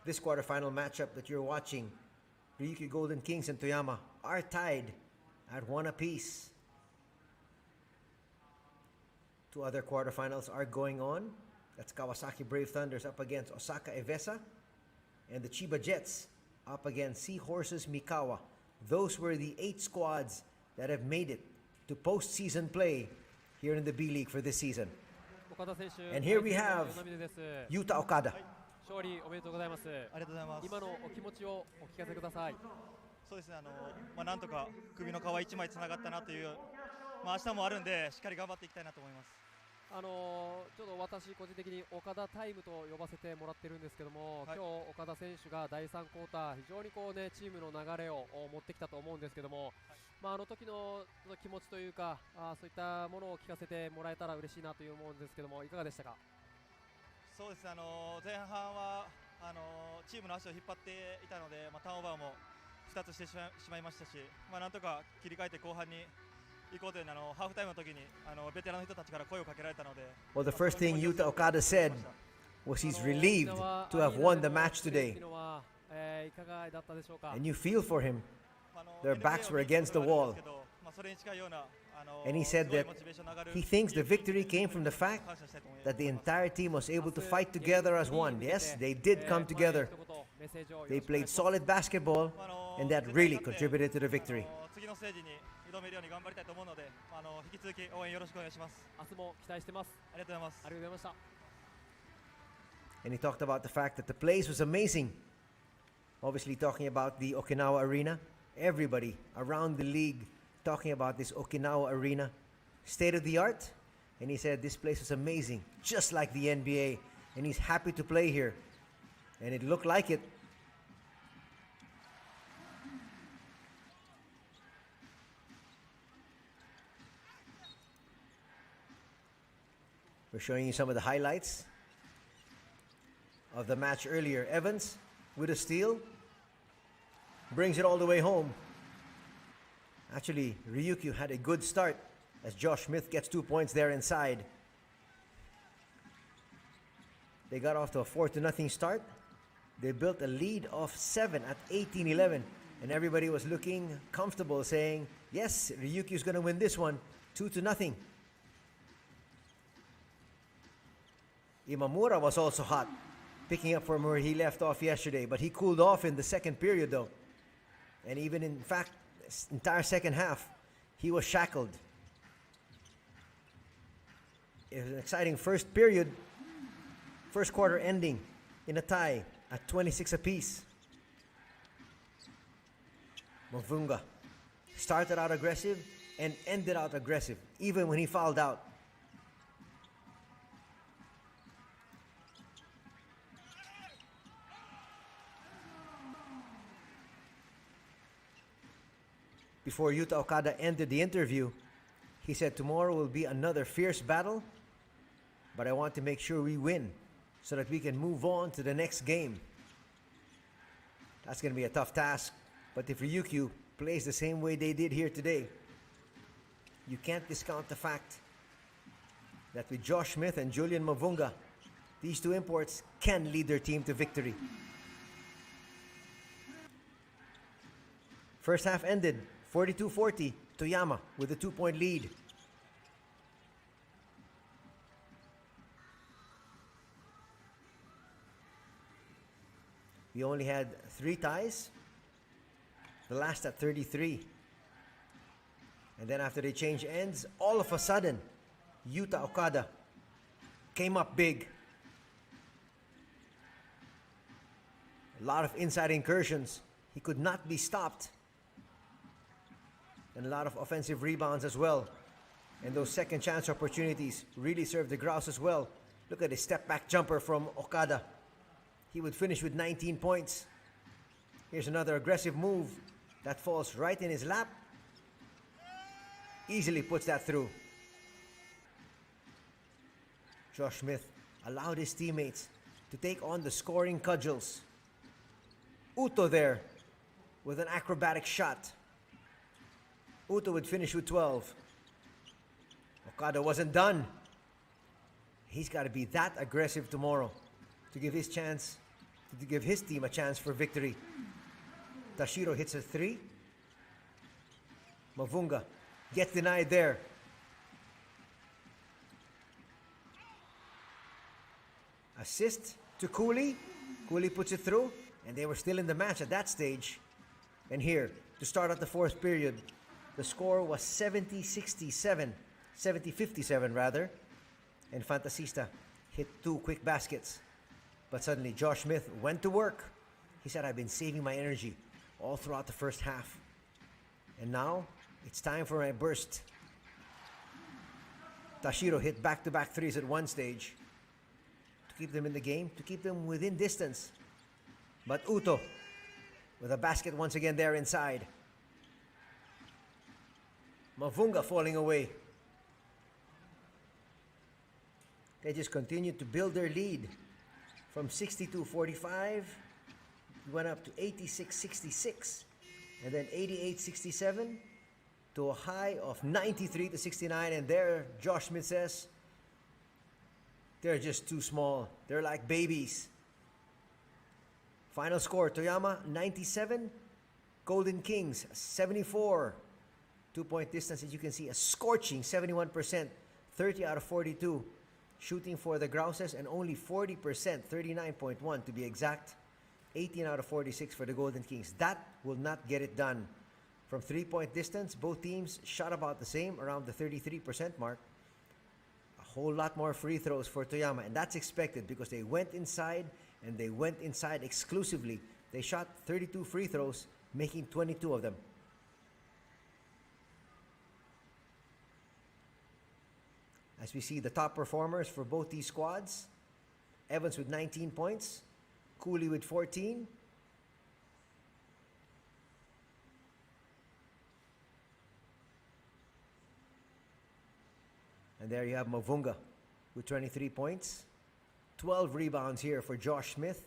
This quarterfinal matchup that you're watching, Ryukyu Golden Kings and Toyama, are tied at 1 apiece. Two other quarterfinals are going on. That's Kawasaki Brave Thunders up against Osaka Evesa, and the Chiba Jets up against Seahorses Mikawa. Those were the 8 squads that have made it to postseason play here in the B-League for this season. And here we have Yuta Okada. 勝利おめでとうございます。ありがとうございます。今のお気持ちをお聞かせください。そうですね、なんとか首の皮一枚つながったなという、明日もあるんでしっかり頑張っていきたいなと思います。ちょっと私個人的に岡田タイムと呼ばせてもらってるんですけども、今日岡田選手が第3クォーター非常にこうねチームの流れを持ってきたと思うんですけども、あの時の気持ちというか、そういったものを聞かせてもらえたら嬉しいなという思うんですけども、いかがでしたか？そうです、前半はチームの足を引っ張っていたので、ターンオーバーも2つしてしまいましたし、なんとか切り替えて後半に。Well, the first thing Yuta Okada said was he's relieved to have won the match today. And you feel for him. Their backs were against the wall. And he said that he thinks the victory came from the fact that the entire team was able to fight together as one. Yes, they did come together. They played solid basketball, and that really contributed to the victory. And he talked about the fact that the place was amazing. Obviously talking about the Okinawa Arena. Everybody around the league talking about this Okinawa Arena. State of the art. And he said this place was amazing, just like the NBA. And he's happy to play here. And it looked like it. We're showing you some of the highlights of the match earlier. Evans with a steal. Brings it all the way home. Actually, Ryukyu had a good start as Josh Smith gets 2 points there inside. They got off to a 4-0 start. They built a lead of 7 at 18-11. And everybody was looking comfortable, saying, yes, Ryukyu's going to win this one 2-0. Imamura was also hot, picking up from where he left off yesterday, but he cooled off in the second period though. And even in fact, this entire second half, he was shackled. It was an exciting first period, first quarter ending in a tie at 26 apiece. Mavunga started out aggressive and ended out aggressive, even when he fouled out. before Yuta Okada ended the interview, he said, "Tomorrow will be another fierce battle, but I want to make sure we win so that we can move on to the next game." That's going to be a tough task, but if Ryukyu plays the same way they did here today, you can't discount the fact that with Josh Smith and Julian Mavunga, these two imports can lead their team to victory. First half ended 42-40, Toyama with a 2-point lead. We only had 3 ties, the last at 33. And then after they changed ends, all of a sudden, Yuta Okada came up big. A lot of inside incursions. He could not be stopped. And a lot of offensive rebounds as well. And those second chance opportunities really served the Grouses well. Look at his step back jumper from Okada. He would finish with 19 points. Here's another aggressive move that falls right in his lap. Easily puts that through. Josh Smith allowed his teammates to take on the scoring cudgels. Uto there with an acrobatic shot. Uto would finish with 12. Okada wasn't done. He's got to be that aggressive tomorrow to give his team a chance for victory. Tashiro hits a 3. Mavunga gets denied there. Assist to Cooley. Cooley puts it through, and they were still in the match at that stage. And here, to start out the fourth period, the score was 70-57 rather, and Fantasista hit 2 quick baskets. But suddenly Josh Smith went to work. He said, "I've been saving my energy all throughout the first half. And now, it's time for my burst." Tashiro hit back-to-back threes at one stage to keep them in the game, to keep them within distance. But Uto with a basket once again there inside. Mavunga falling away. They just continued to build their lead. From 62-45, we went up to 86-66, and then 88-67 to a high of 93-69. And there, Josh Smith says, they're just too small. They're like babies. Final score, Toyama 97, Golden Kings 74. 2-point distance, as you can see, a scorching 71%, 30 out of 42. Shooting for the Grouses, and only 40%, 39.1 to be exact. 18 out of 46 for the Golden Kings. That will not get it done. From 3-point distance, both teams shot about the same, around the 33% mark. A whole lot more free throws for Toyama, and that's expected because they went inside, and they went inside exclusively. They shot 32 free throws, making 22 of them. As we see the top performers for both these squads, Evans with 19 points, Cooley with 14, and there you have Mavunga with 23 points, 12 rebounds here for Josh Smith.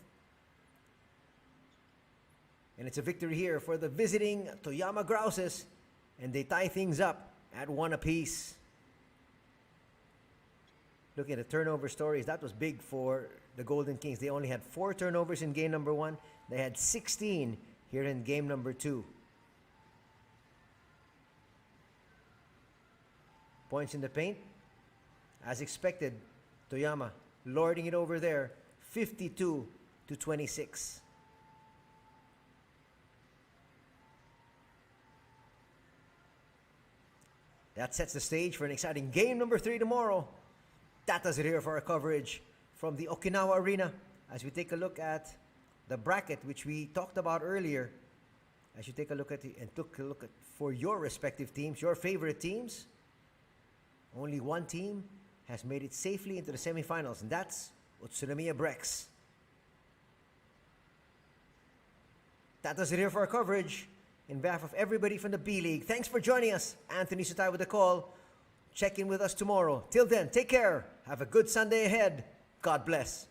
And it's a victory here for the visiting Toyama Grouses, and they tie things up at 1 apiece. Looking at the turnover stories, that was big for the Golden Kings. They only had 4 turnovers in game number 1. They had 16 here in game number 2. Points in the paint. As expected, Toyama lording it over there, 52-26. That sets the stage for an exciting game number 3 tomorrow. That does it here for our coverage from the Okinawa Arena as we take a look at the bracket which we talked about earlier. As you take a look at for your respective teams, your favorite teams, only one team has made it safely into the semifinals, and that's Utsunomiya Brex. That does it here for our coverage. in behalf of everybody from the B-League, thanks for joining us. Anthony Sutai with the call. Check in with us tomorrow. Till then, take care. Have a good Sunday ahead. God bless.